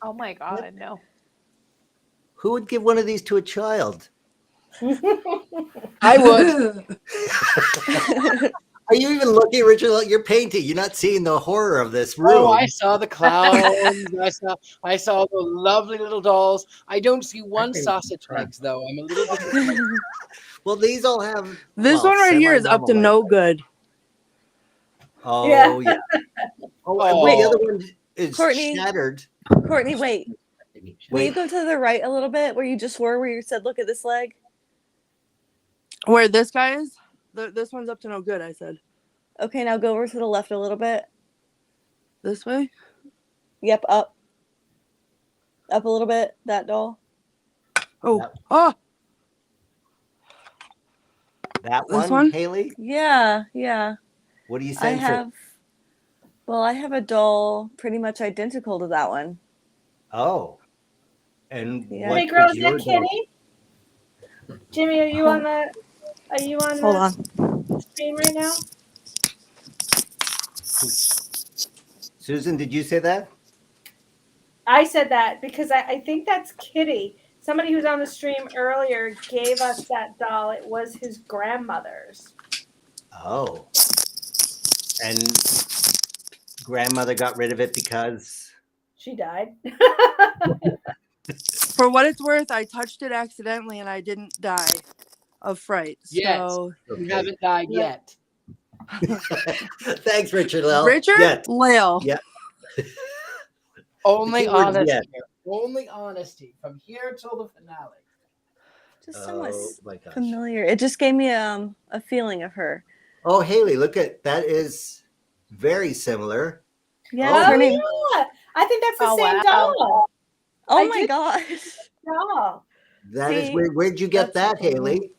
Oh my God. No. Who would give one of these to a child? I would. Are you even looking, Richard? You're painting. You're not seeing the horror of this room. Oh, I saw the clowns. I saw the lovely little dolls. I don't see one sausage legs though. I'm a little bit. Well, these all have. This one right here is up to no good. Oh Yeah. yeah. Oh, and Wait. the other one is Courtney. shattered. Courtney, wait. Will you go to the right a little bit where you just were, where you said, look at this leg? Where this guy is? This one's up to no good, I said. Okay, now go over to the left a little bit. This way? Yep, up. Up a little bit, that doll. Oh. Yep. Oh. That This one, one? Haley? Yeah. What do you I say? have a doll pretty much identical to that one. Oh. And Yeah. what Hey, girl, is is your that doll? Kitty? Jimmy, are you on the? Are you on Hold the on. stream right now? Susan, did you say that? I said that because I think that's Kitty. Somebody who was on the stream earlier gave us that doll. It was his grandmother's. Oh. And grandmother got rid of it because She died. For what it's worth, I touched it accidentally and I didn't die of fright. Yes. So You haven't died yet. Thanks, Richard-Lael. Richard? Yeah. Lael. Yeah. Only The keyword is honesty. yet. Here. Only honesty from here till the finale. Just somewhat Oh my gosh. familiar. It just gave me a feeling of her. Oh, Haley, look at that is very similar. Yeah, Oh, her name. Yeah, I think that's the Oh, same wow. doll. Oh I my did- gosh. Doll. That is See, weird. Where'd you get that's that, Haley?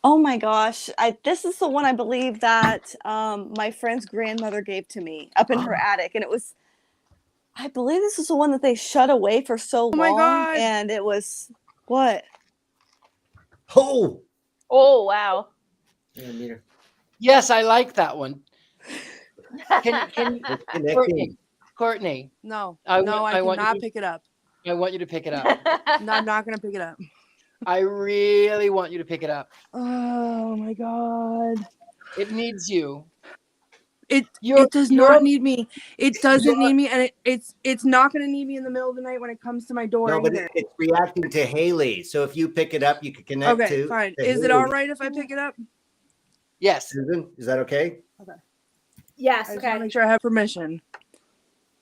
Oh my gosh. This is the one I believe that my friend's grandmother gave to me up in her attic. And I believe this is the one that they shut away for so my long. God. And it was, what? Oh, Oh wow. Yeah, meter. Yes, I like that one. Can it's connecting. Courtney? No. I no, want- I I want you cannot to- pick it up. I want you to pick it up. No, I'm not gonna pick it up. I really want you to pick it up. Oh my God. It needs you. It You're- does you're- not need me. It doesn't you're- need me, and it's not gonna need me in the middle of the night when it comes to my door. No, but either. it's reacting to Haley. So if you pick it up, you can connect Okay, to. fine. to Is it Haley. all right if I pick it up? Yes. Susan, is that okay? Yes. I just want to Okay. make sure I have permission.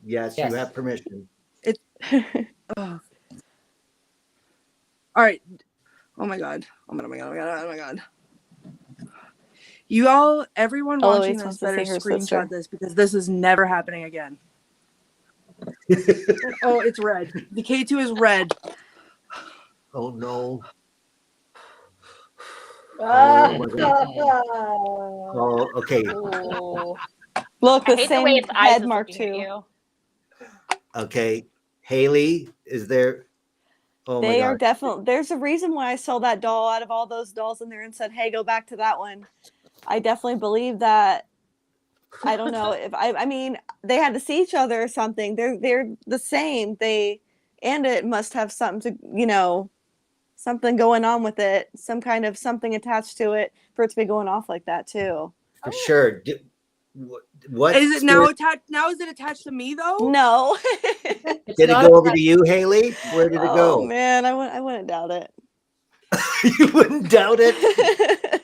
Yes, Yes. you have permission. Oh. All right. Oh my god. Oh my god. Oh my god. Oh my god. You all, everyone watching Eloise this wants to better see her screenshot sister. this because this is never happening again. Oh, it's red. The K2 is red. Oh no. Ah. Oh my God. Oh, okay. Ooh. Look, I the hate the way same its eyes head is mark looking at too. you. Okay. Haley, is there? Oh my They are God. definitely. There's a reason why I saw that doll out of all those dolls in there and said, "Hey, go back to that one." I definitely believe that. I don't know if I mean, they had to see each other or something. They're the same. And it must have something to, something going on with it, some kind of something attached to it for it to be going off like that too. For sure. What Is it now spirit- attached? Now is it attached to me though? No. It's Did it not go over to you, Haley? Where did it Oh go? man, I wouldn't doubt it. You wouldn't doubt it.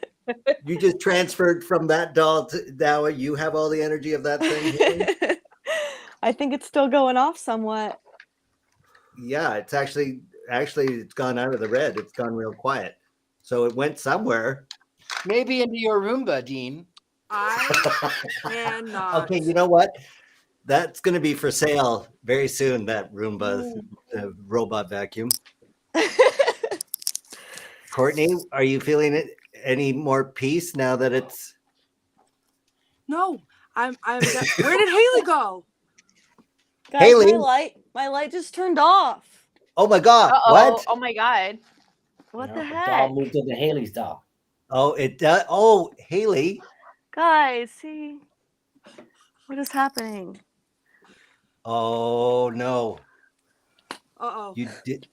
You just transferred from that doll to now you have all the energy of that thing. Haley? I think it's still going off somewhat. Yeah, it's actually it's gone out of the red. It's gone real quiet. So it went somewhere. Maybe into your Roomba, Dean. I cannot. Okay, you know what? That's going to be for sale very soon. That Roomba robot vacuum. Courtney, are you feeling it any more peace now that it's? No, where did Haley go? Guys, Haley? my light just turned off. Oh my God! Uh-oh. What? Oh my God. What You the know, heck? doll moved into Haley's doll. Oh, it does. Oh, Haley. Guys, see what is happening? Oh no! Uh-oh. You did.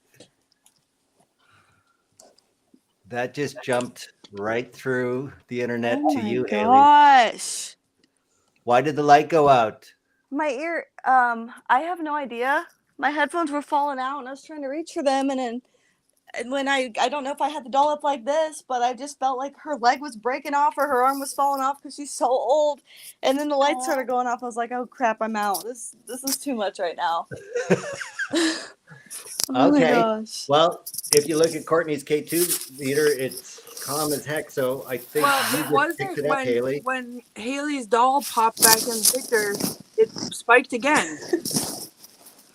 That just jumped right through the internet Oh to my you, Haley. gosh. Why did the light go out? My ear, I have no idea. My headphones were falling out and I was trying to reach for them, and when I don't know if I had the doll up like this, but I just felt like her leg was breaking off or her arm was falling off because she's so old. And then the lights started going off. I was like, oh crap, I'm out. This is too much right now. Oh my Okay. gosh. Well, if you look at Courtney's K2 meter, it's calm as heck. So I think Well, you it just wasn't picked it up, Haley. when Haley's doll popped back in the picture. It spiked again.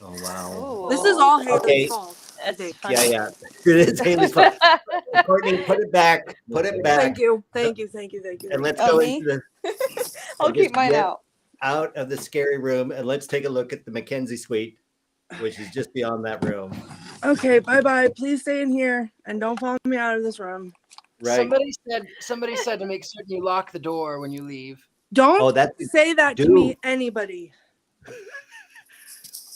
Oh wow. Ooh. This is all Haley's Okay. fault. I That's think. funny. Yeah. It is Haley's fault. Courtney, put it back. Put it back. Thank you. And let's Oh, go me? into the I'll and keep just mine get out. of the scary room, and let's take a look at the Mckenzie Suite, which is just beyond that room. Okay, bye. Please stay in here and don't follow me out of this room. Right. Somebody said to make certain you lock the door when you leave. Don't Oh, that's say that to me, anybody.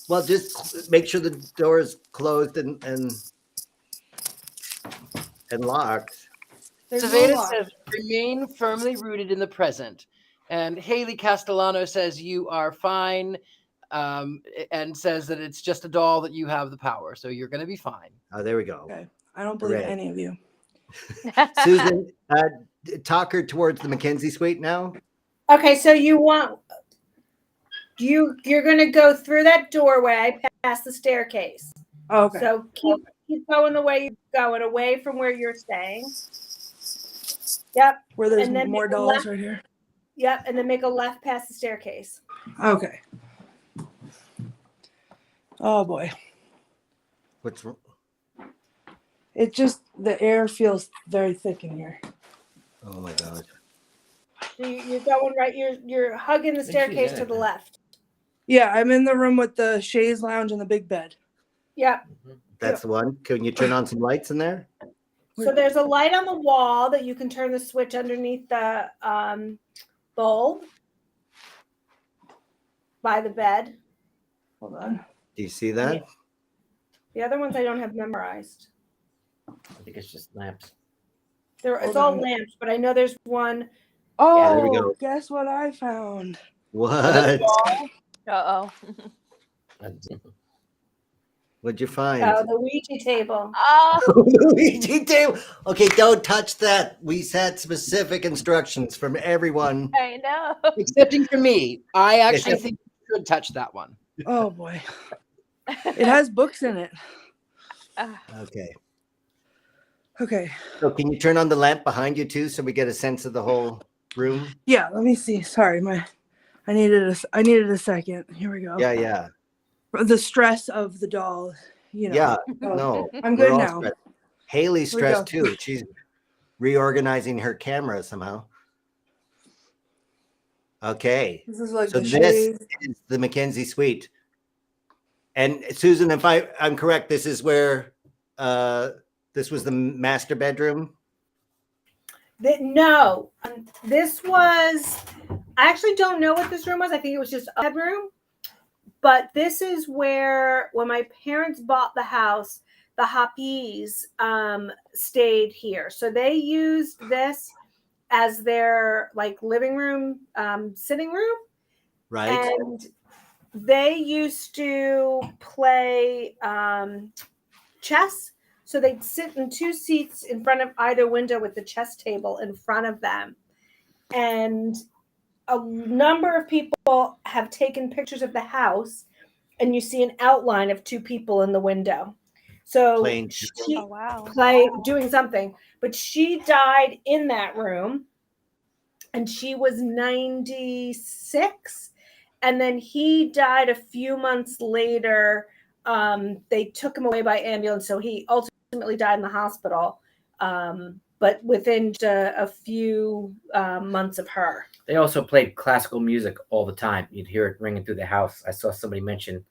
well. Just make sure the door is closed and locked. There's no Saveda lock. says, remain firmly rooted in the present. And Haley Castellano says you are fine, and says that it's just a doll that you have the power. So you're going to be fine. Oh, there we go. Okay. I don't believe Hooray. any of you. Susan, talk her towards the Mckenzie Suite now. Okay, so you're going to go through that doorway past the staircase. Oh, okay. So keep going the way you're going, away from where you're staying. Yep. Where there's and then more make a dolls left. right here. Yep, and then make a left past the staircase. Okay. Oh boy. What's wrong? It just, the air feels very thick in here. Oh my God. So you're going right. You're hugging the staircase to the left. Yeah, I'm in the room with the chaise lounge and the big bed. Yep. That's the one. Can you turn on some lights in there? So there's a light on the wall that you can turn the switch underneath the bulb by the bed. Hold on. Do you see that? The other ones I don't have memorized. I think it's just lamps. It's Hold all on. lamps, but I know there's one. Oh, there we go. guess what I found? What? Uh-oh. What'd you find? Oh, the Ouija table. The Ouija table. Okay, don't touch that. We had specific instructions from everyone. I know. Excepting for me. I actually Except- think you should touch that one. Oh boy. It has books in it. Okay. Okay. So can you turn on the lamp behind you too, so we get a sense of the whole room? Yeah, let me see. Sorry, I needed a second. Here we go. Yeah. The stress of the doll, Yeah. Oh, No. I'm we're good all now. stressed. Haley's Here we stressed go. too. She's reorganizing her camera somehow. Okay. This is like So the this shade. is the Mckenzie Suite. And Susan, if I'm correct, this is where this was the master bedroom. No, this was. I actually don't know what this room was. I think it was just a bedroom. But this is where, when my parents bought the house, the Hoppies stayed here. So they used this as their like living room, sitting room. Right. And they used to play chess. So they'd sit in two seats in front of either window with the chess table in front of them. And a number of people have taken pictures of the house, and you see an outline of two people in the window. So Playing. she Oh, wow. doing something, but she died in that room, and she was 96. And then he died a few months later. They took him away by ambulance, so he ultimately died in the hospital. But within a few months of her. They also played classical music all the time. You'd hear it ringing through the house. I saw somebody mention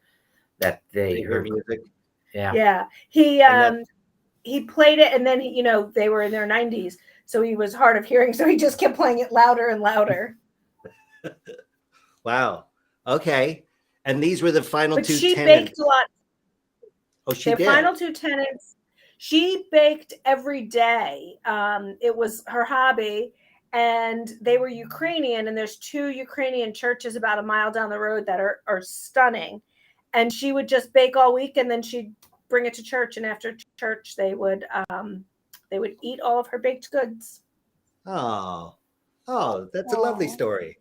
that they Heard heard music. Yeah. He played it, and then they were in their 90s, so he was hard of hearing, so he just kept playing it louder and louder. Wow. Okay. And these were the final But two she tenants. baked a lot. Oh, she Their did. final two tenants, she baked every day. It was her hobby, and they were Ukrainian, and there's two Ukrainian churches about a mile down the road that are stunning. And she would just bake all week, and then she'd bring it to church, and after church they would eat all of her baked goods. Oh, that's a lovely story.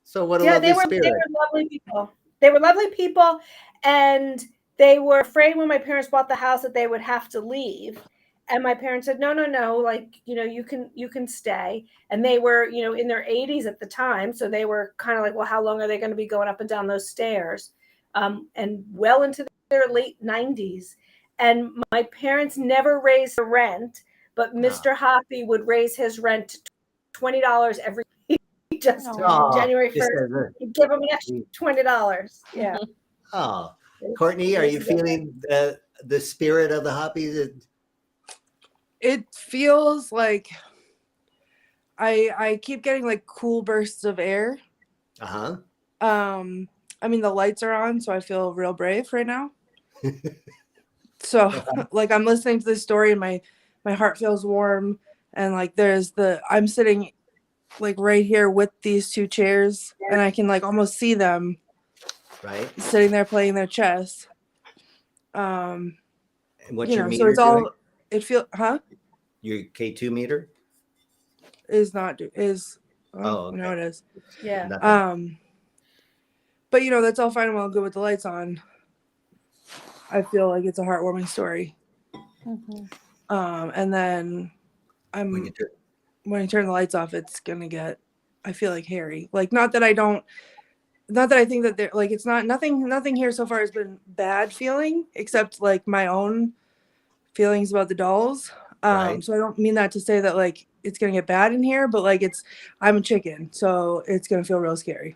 So what a Yeah, lovely they were spirit. lovely people. They were lovely people, and they were afraid when my parents bought the house that they would have to leave. And my parents said, no, like, you can stay. And they were, in their 80s at the time. So they were kind of like, well, how long are they going to be going up and down those stairs? And well into their late 90s. And my parents never raised the rent, but Mr. Hoppy would raise his rent $20 every week. Just January 1st, he'd give him an extra $20. Yeah. Oh, Courtney, are you feeling the spirit of the Hoppies? It feels like I keep getting like cool bursts of air. Uh-huh. I mean, the lights are on, so I feel real brave right now. So like I'm listening to this story and my heart feels warm, and like I'm sitting like right here with these two chairs, and I can like almost see them right sitting there playing their chess. And what's your meter so it's doing? all Your K2 meter no, it is. Yeah. Nothing. But that's all fine and well good with the lights on. I feel like it's a heartwarming story. Mm-hmm. And then when you turn the lights off, it's gonna get, I feel like, hairy. Like, not that I think that they're like, it's not, nothing here so far has been bad feeling, except like my own feelings about the dolls. Right. So I don't mean that to say that like it's gonna get bad in here, but like I'm a chicken, so it's gonna feel real scary.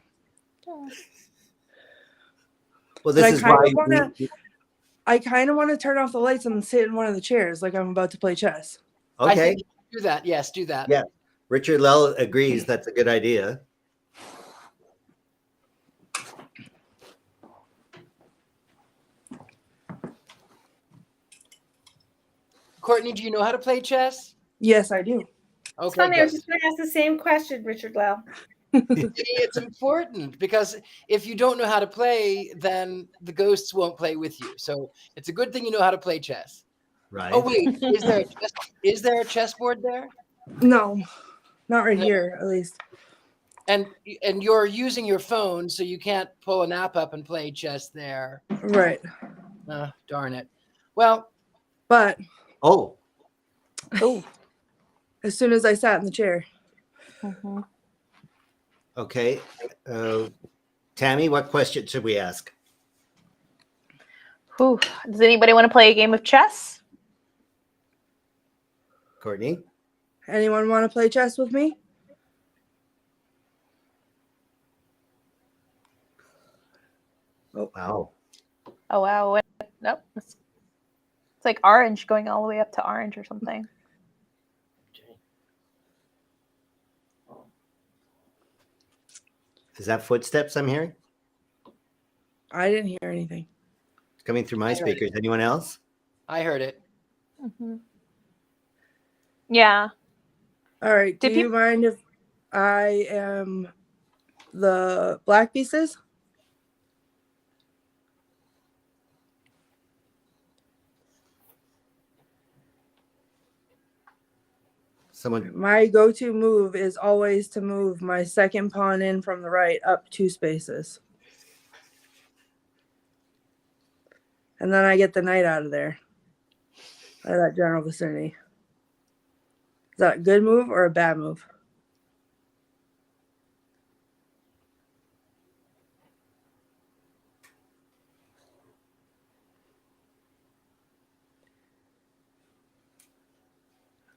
Well, this is why I kind of want to turn off the lights and sit in one of the chairs like I'm about to play chess. Okay. I think do that. Yes, do that. Yeah. Richard-Lael agrees that's a good idea. Courtney, do you know how to play chess? Yes, I do. Okay. It's funny, I was just going to ask the same question, Richard-Lael. It's important because if you don't know how to play, then the ghosts won't play with you. So it's a good thing you know how to play chess. Right. Oh wait, is there a chessboard there? No, not right No. here, at least. And you're using your phone, so you can't pull an app up and play chess there. Right. Darn it. Well, But Oh, as soon as I sat in the chair. Mhm. okay. Tammy, what question should we ask? Whew. Does anybody want to play a game of chess? Courtney? Anyone want to play chess with me? Oh, wow. Oh wow! Nope. It's like orange going all the way up to orange or something. Is that footsteps I'm hearing? I didn't hear anything. It's coming through my speakers. Anyone else? I heard it. Mm-hmm. Yeah. All right. Do Did you mind if I am the black pieces? Someone. My go-to move is always to move my second pawn in from the right up 2 spaces. And then I get the knight out of there. Out of that general vicinity. Is that a good move or a bad move?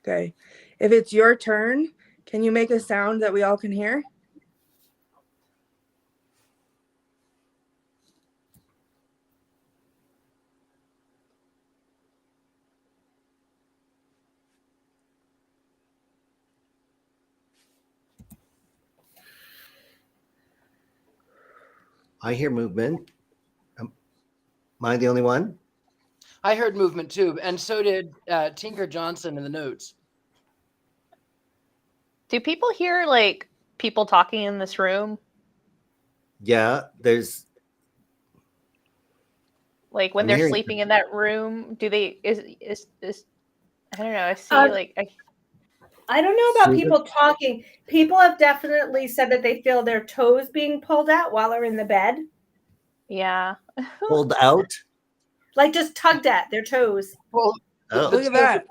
Okay. If it's your turn, can you make a sound that we all can hear? I hear movement. Am I the only one? I heard movement too, and so did Tinker Johnson in the notes. Do people hear like people talking in this room? Yeah, there's. Like when I'm they're hearing sleeping in that room, do they? Is I don't know. I see like I don't know about Susan? people talking. People have definitely said that they feel their toes being pulled out while they're in the bed. yeah. Pulled out. Like just tugged at their toes. Well, Oh, Look at that.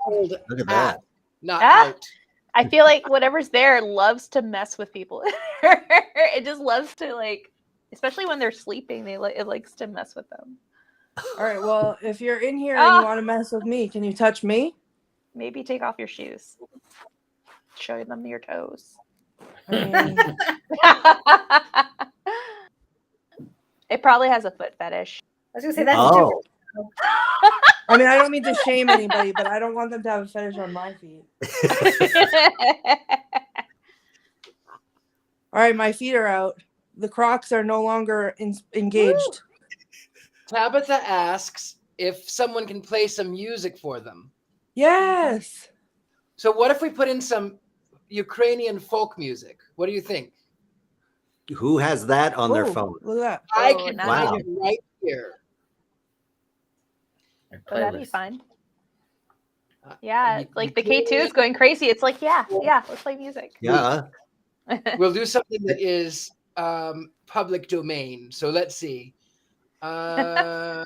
look at that. Not Ah. out. I feel like whatever's there loves to mess with people. It just loves to like, especially when they're sleeping. It likes to mess with them. All right. Well, if you're in here and you want to mess with me, can you touch me? Maybe take off your shoes. Show them your toes. I mean, It probably has a foot fetish. I was gonna say that's Oh, I mean, I don't mean to shame anybody, but I don't want them to have a fetish on my feet. All right, my feet are out. The Crocs are no longer engaged. Tabitha asks if someone can play some music for them. Yes. So what if we put in some Ukrainian folk music? What do you think? who has that on their Ooh, phone? Look at that. I Oh, can nice. find Wow. it right here. Oh, that'd be Playlist. fine. Yeah, You- like you the K2 is going crazy. It's like, yeah, let's play music. Yeah. We'll do something that is public domain. So let's see. Oh,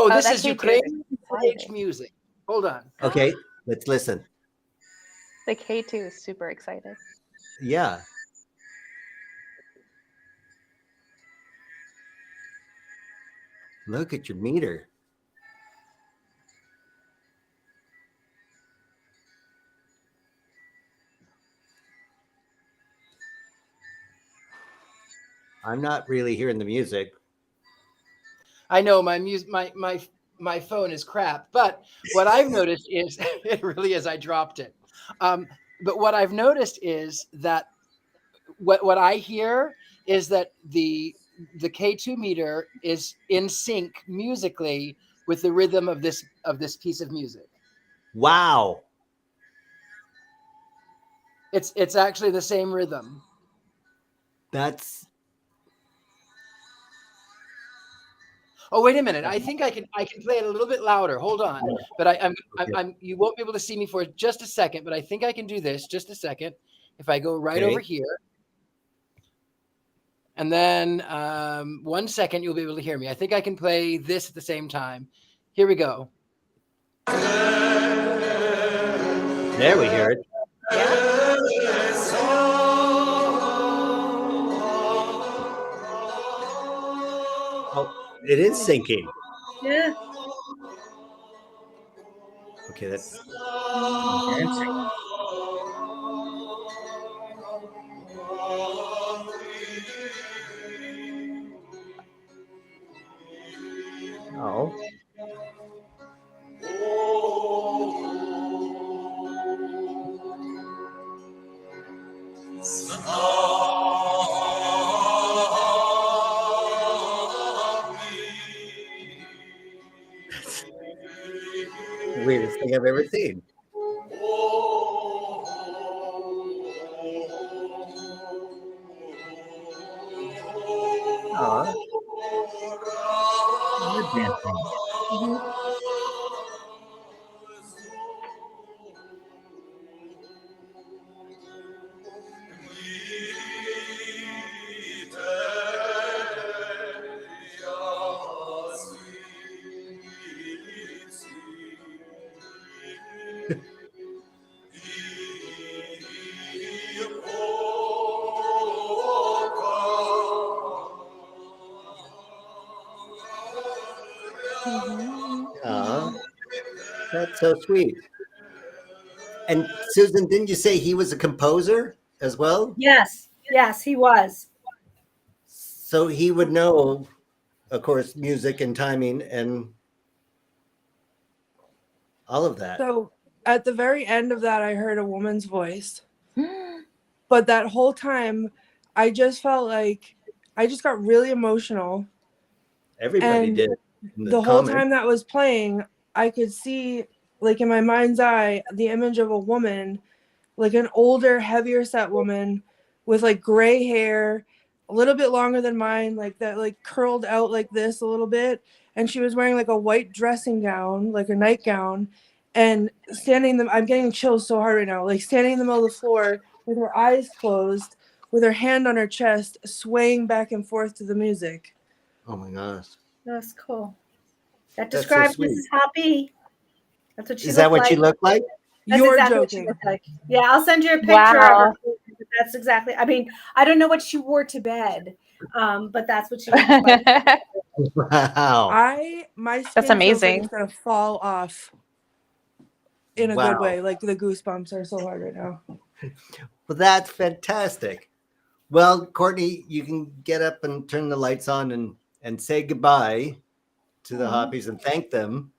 this that is K2 is Ukrainian stage exciting. music. Hold on. Okay, let's listen. The K2 is super excited. Yeah. Look at your meter. I'm not really hearing the music. I know my phone is crap, but what I've noticed is it really is. I dropped it. But what I've noticed is that what I hear is that the K2 meter is in sync musically with the rhythm of this piece of music. Wow. It's actually the same rhythm. That's. Oh, wait a minute. I think I can play it a little bit louder. Hold on. But I'm you won't be able to see me for just a second, but I think I can do this. Just a second. If I go right over here. And then 1 second, you'll be able to hear me. I think I can play this at the same time. Here we go. There we hear it. Oh, it is sinking. Yeah. Okay, that's. Oh. Weirdest thing I've ever seen. Aw. That's so sweet. And Susan, didn't you say he was a composer as well? Yes, he was. So he would know, of course, music and timing and all of that. So at the very end of that, I heard a woman's voice. But that whole time, I just felt like I just got really emotional. Everybody And did. The whole time that was playing, I could see, like in my mind's eye, the image of a woman, like an older, heavier set woman with like gray hair, a little bit longer than mine, like that, like curled out like this a little bit. And she was wearing like a white dressing gown, like a nightgown, and I'm getting chills so hard right now, like standing in the middle of the floor with her eyes closed, with her hand on her chest, swaying back and forth to the music. Oh my gosh. That's cool. That That's describes so sweet. Mrs. Hoppy. That's what she Is that what like. she looked like? That's You're exactly what she joking. looked like. Yeah, I'll send you a picture Wow. of her. That's exactly. I mean, I don't know what she wore to bed, but that's what she looked like. Wow. My skin That's feels like amazing. it's gonna fall off in a Wow. good way. Like the goosebumps are so hard right now. Well, that's fantastic. Well, Courtney, you can get up and turn the lights on and say goodbye to the Hoppies and thank them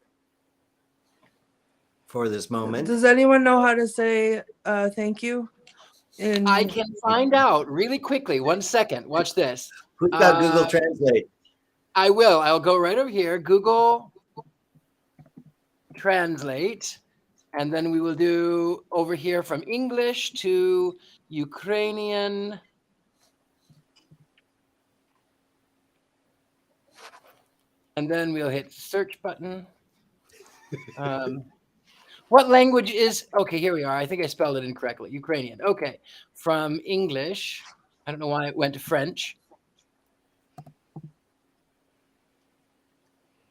for this moment. Does anyone know how to say thank you? I can find out really quickly. 1 second. Watch this. Who's got Google Translate? I will. I'll go right over here. Google Translate. And then we will do over here from English to Ukrainian. And then we'll hit search button. What language is, okay, here we are. I think I spelled it incorrectly. Ukrainian. Okay. From English. I don't know why it went to French.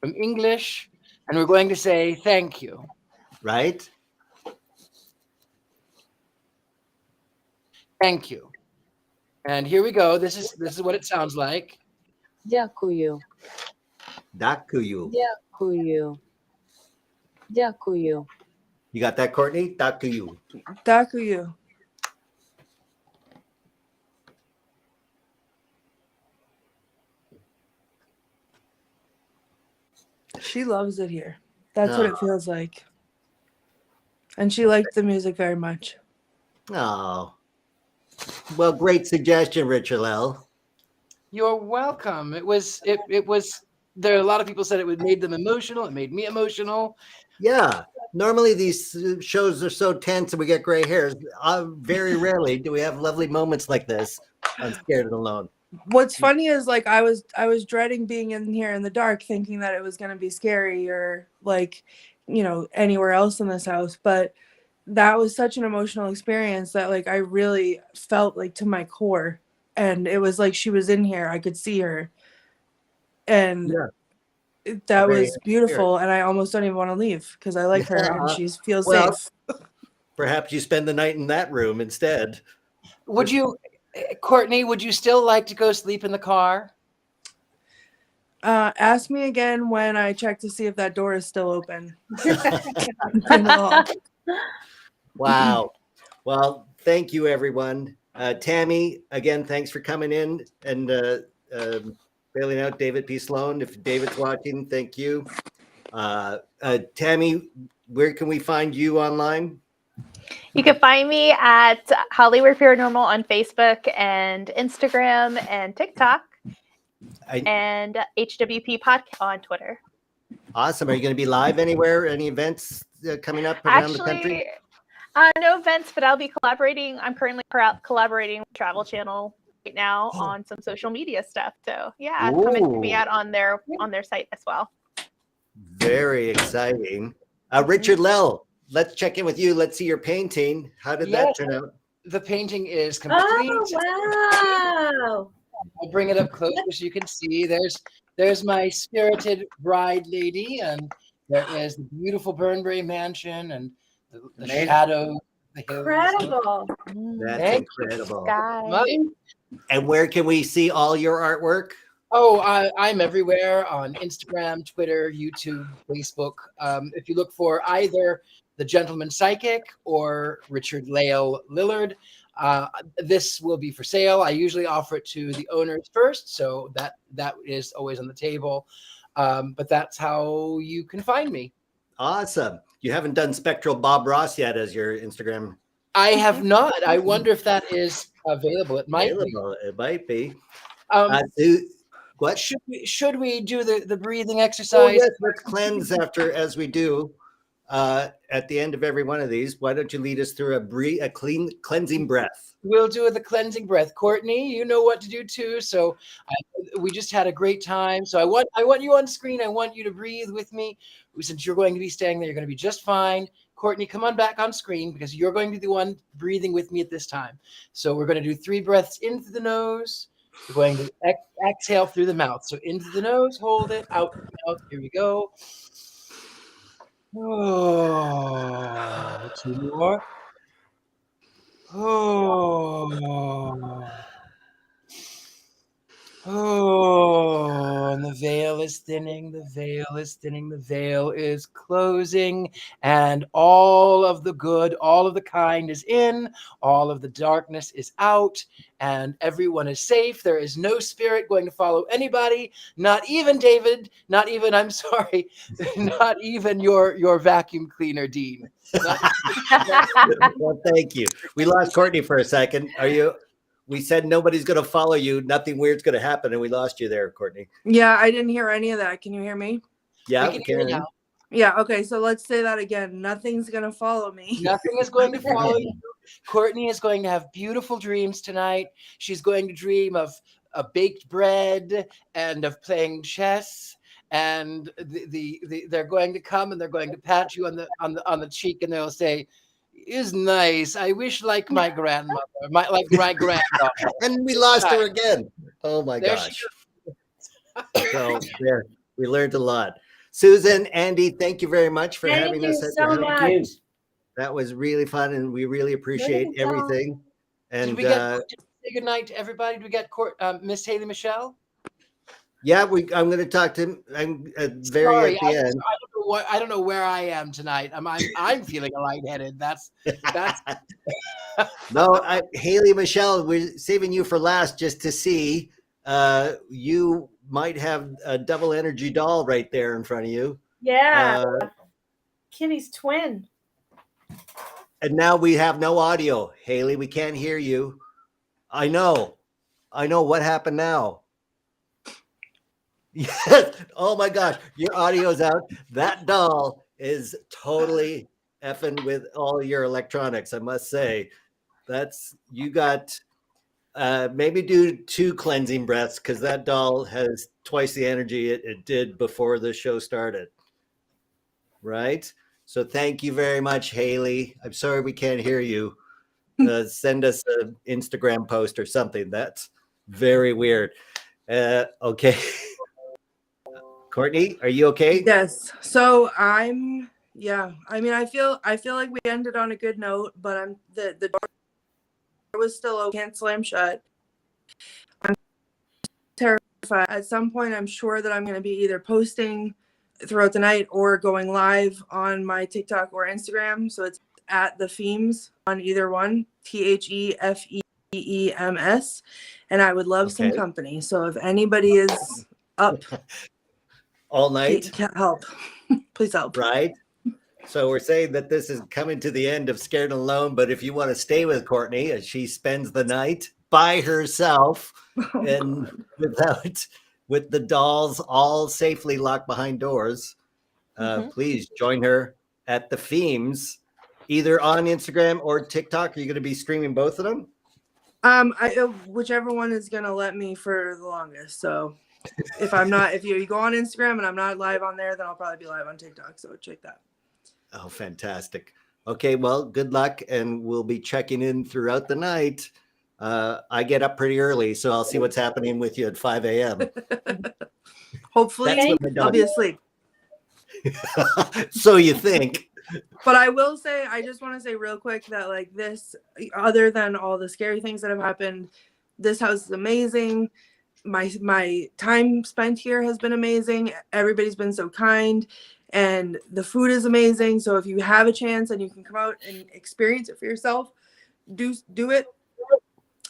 From English. And we're going to say thank you. Right? Thank you. And here we go. This is what it sounds like. Дякую. Dakuyu. Дякую. Дякую. You got that, Courtney? Dakuyu. Dakuyu. She loves it here. That's what it feels like. And she liked the music very much. Oh. Well, great suggestion, Richard-Lael. You're welcome. It was there are a lot of people said it made them emotional. It made me emotional. Yeah. Normally these shows are so tense and we get gray hairs. Very rarely do we have lovely moments like this on Scared and Alone. What's funny is like I was dreading being in here in the dark, thinking that it was gonna be scary or like, anywhere else in this house. But that was such an emotional experience that like I really felt like to my core. And it was like she was in here. I could see her. And that was beautiful. And I almost don't even want to leave because I like her and she feels safe. Perhaps you spend the night in that room instead. Would you, Courtney, would you still like to go sleep in the car? Ask me again when I check to see if that door is still open. Wow. Well, thank you, everyone. Tammy, again, thanks for coming in and bailing out David P. Sloan. If David's watching, thank you. Tammy, where can we find you online? You can find me at Hollywood Paranormal on Facebook and Instagram and TikTok, and HWP Podcast on Twitter. Awesome. Are you going to be live anywhere? Any events coming up around the country? No events, but I'll be collaborating. I'm currently collaborating with Travel Channel right now on some social media stuff. So yeah, come and check me out on their site as well. Very exciting. Richard-Lael, let's check in with you. Let's see your painting. How did that turn out? The painting is complete. Oh, wow. I'll bring it up close so you can see. There's my spirited bride lady, and there is the beautiful Burn Brae Mansion and the shadow. Incredible. That's incredible. And where can we see all your artwork? Oh, I'm everywhere on Instagram, Twitter, YouTube, Facebook. If you look for either The Gentleman Psychic or Richard-Lael Lillard, this will be for sale. I usually offer it to the owners first, so that is always on the table. But that's how you can find me. Awesome. You haven't done Spectral Bob Ross yet as your Instagram. I have not. I wonder if that is available. It might be. It might be. What should we do the breathing exercise? Oh, yes, let's cleanse as we do at the end of every one of these. Why don't you lead us through a clean cleansing breath? We'll do the cleansing breath. Courtney, you know what to do too. So we just had a great time. So I want you on screen. I want you to breathe with me. Since you're going to be staying there, you're going to be just fine. Courtney, come on back on screen because you're going to be the one breathing with me at this time. So we're going to do 3 breaths into the nose. We're going to exhale through the mouth. So into the nose, hold it, out the mouth. Here we go. Oh, 2 more. Oh, and the veil is thinning, the veil is thinning, the veil is closing, and all of the good, all of the kind is in, all of the darkness is out, and everyone is safe. There is no spirit going to follow anybody, not even David, not even your vacuum cleaner, Dean. Well, thank you. We lost Courtney for a second. We said nobody's going to follow you. Nothing weird's going to happen. And we lost you there, Courtney. Yeah, I didn't hear any of that. Can you hear me? Yeah, we can. Now. Yeah, okay. So let's say that again. Nothing's going to follow me. Nothing is going to follow you. Courtney is going to have beautiful dreams tonight. She's going to dream of a baked bread and of playing chess. And they're going to come and they're going to pat you on the cheek and they'll say, "Is nice. I wish like my grandmother, like my granddaughter." And we lost her again. Oh my gosh. So there, we learned a lot. Susan, Andy, thank you very much for having us. Thank you so much. That was really fun, and we really appreciate everything. And did we say good night to everybody? Did we get Miss Haley Michelle? Yeah, I'm going to talk to him. At the end. I don't know where I am tonight. I'm feeling lightheaded. That's. No, Haley Michelle, we're saving you for last just to see. You might have a double energy doll right there in front of you. Yeah, Kitty's twin. And now we have no audio, Haley. We can't hear you. I know. What happened now. Yes. Oh my gosh, your audio's out. That doll is totally effing with all your electronics. I must say, you got maybe do 2 cleansing breaths because that doll has twice the energy it did before the show started. Right? So thank you very much, Haley. I'm sorry we can't hear you. Send us an Instagram post or something. That's very weird. Okay. Courtney, are you okay? Yes. So I mean, I feel like we ended on a good note, but the door was still open, can't slam shut. I'm terrified. At some point, I'm sure that I'm going to be either posting throughout the night or going live on my TikTok or Instagram. So it's at the Themes on either one, THEFEEMS, and I would love some company. So if anybody is up all night, help. Please help. Right. So we're saying that this is coming to the end of Scared and Alone, but if you want to stay with Courtney as she spends the night by herself and with the dolls all safely locked behind doors, please join her at the Themes, either on Instagram or TikTok. Are you going to be streaming both of them? Whichever one is going to let me for the longest. So if you go on Instagram and I'm not live on there, then I'll probably be live on TikTok. So check that. Oh, fantastic. Okay, well, good luck, and we'll be checking in throughout the night. I get up pretty early, so I'll see what's happening with you at 5 a.m. Hopefully, I'll be asleep. So you think. But I will say, I just want to say real quick that like this, other than all the scary things that have happened, this house is amazing. My time spent here has been amazing. Everybody's been so kind. And the food is amazing. So if you have a chance and you can come out and experience it for yourself, do it.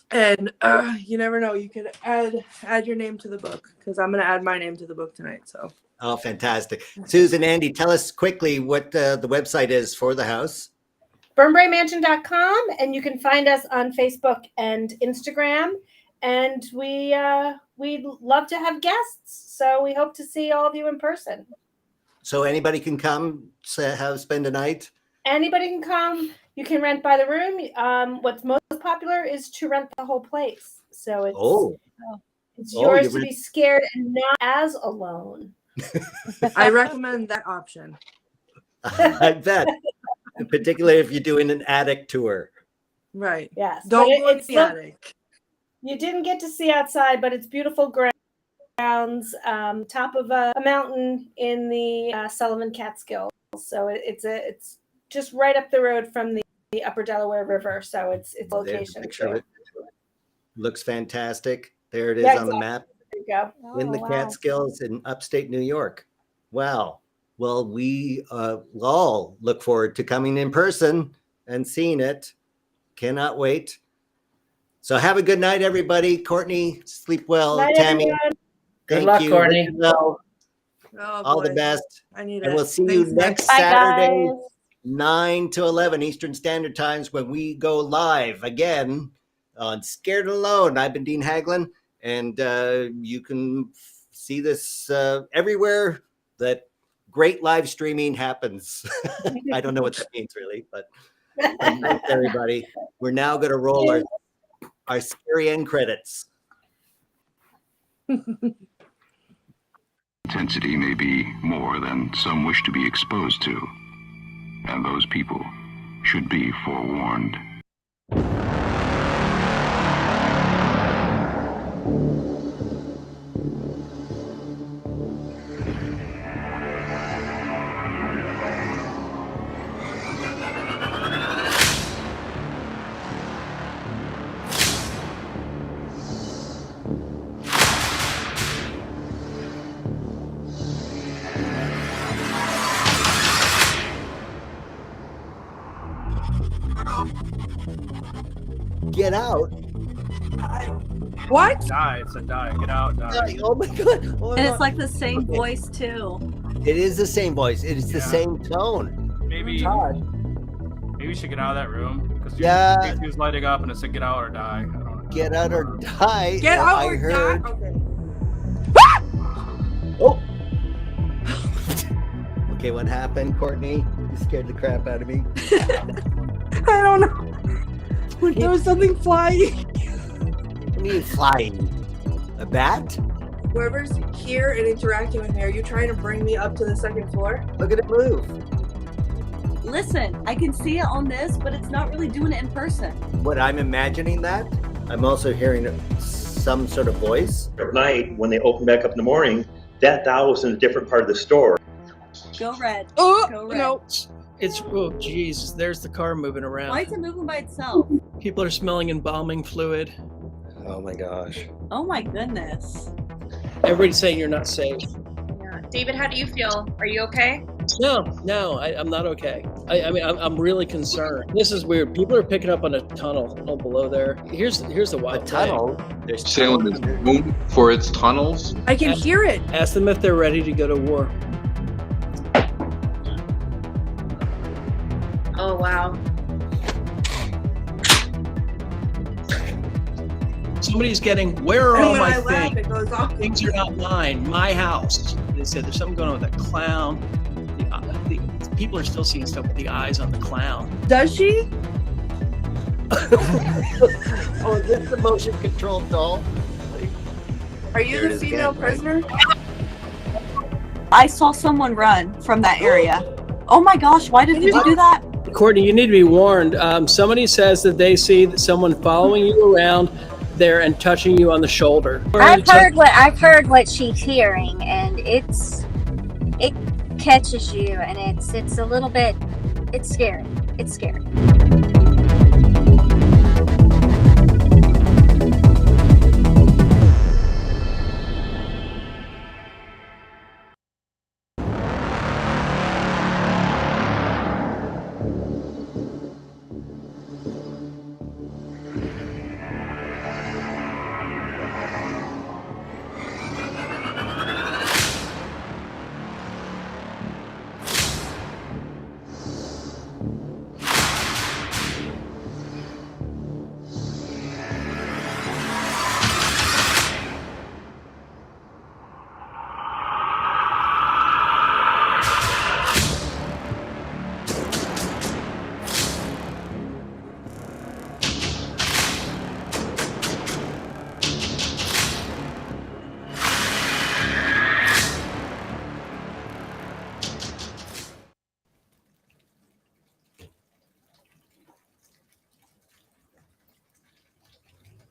And you never know, you could add your name to the book, because I'm going to add my name to the book tonight. So. Oh, fantastic. Susan, Andy, tell us quickly what the website is for the house. BurnBraeMansion.com, and you can find us on Facebook and Instagram. And we'd love to have guests. So we hope to see all of you in person. So anybody can come spend a night? Anybody can come. You can rent by the room. What's most popular is to rent the whole place. So it's yours to be scared and not as alone. I recommend that option. I bet. Particularly if you're doing an attic tour. Right. Yes. Don't go to the attic. You didn't get to see outside, but it's beautiful grounds, top of a mountain in the Sullivan Catskills. So it's just right up the road from the Upper Delaware River. So it's location. Looks fantastic. There it is on the map. There you go. In the Catskills in upstate New York. Wow. Well, we all look forward to coming in person and seeing it. Cannot wait. So have a good night, everybody. Courtney, sleep well. Night, Tammy, good luck, Courtney. All the best. I need it. And we'll see you next Saturday, 9 to 11 Eastern Standard Times, when we go live again on Scared and Alone. I've been Dean Haglund, and you can see this everywhere that great live streaming happens. I don't know what that means really, but thanks, everybody. We're now going to roll our scary end credits. Intensity may be more than some wish to be exposed to, and those people should be forewarned. Get out. What? Die. It's a die. Get out. Die. Oh my God. Oh, And it's like the same voice too. It is the same voice. It is the same tone. Maybe you should get out of that room, because he was lighting up and it said get out or die. I don't know. Get out or die. Get out I or heard. die. Okay. Oh. Okay, what happened, Courtney? You scared the crap out of me. I don't know. There was something flying. What do you mean flying? A bat? Whoever's here and interacting with me, are you trying to bring me up to the second floor? Look at it move. Listen, I can see it on this, but it's not really doing it in person. What, I'm imagining that? I'm also hearing some sort of voice. At night, when they open back up in the morning, that doll was in a different part of the store. Go red. Oh, Go red. no. It's, oh, Jesus, there's the car moving around. Why is it moving by itself? People are smelling embalming fluid. Oh my gosh. Oh my goodness. Everybody's saying you're not safe. Yeah. David, how do you feel? Are you okay? No, I'm not okay. I mean, I'm really concerned. This is weird. People are picking up on a tunnel below there. Here's the wild tunnel. There's Salem is known for its tunnels. I can hear it. Ask them if they're ready to go to war. Oh, wow. Somebody's getting, where are And all when my I laugh, things? it goes off. Things are not mine. My house. They said there's something going on with that clown. The people are still seeing stuff with the eyes on the clown. Does she? Oh, is this the motion controlled doll? Are you the female prisoner? I saw someone run from that area. Oh my gosh, why did you do that? Courtney, you need to be warned. Somebody says that they see someone following you around there and touching you on the shoulder. I've heard what she's hearing, and it catches you, and it's a little bit, it's scary. It's scary.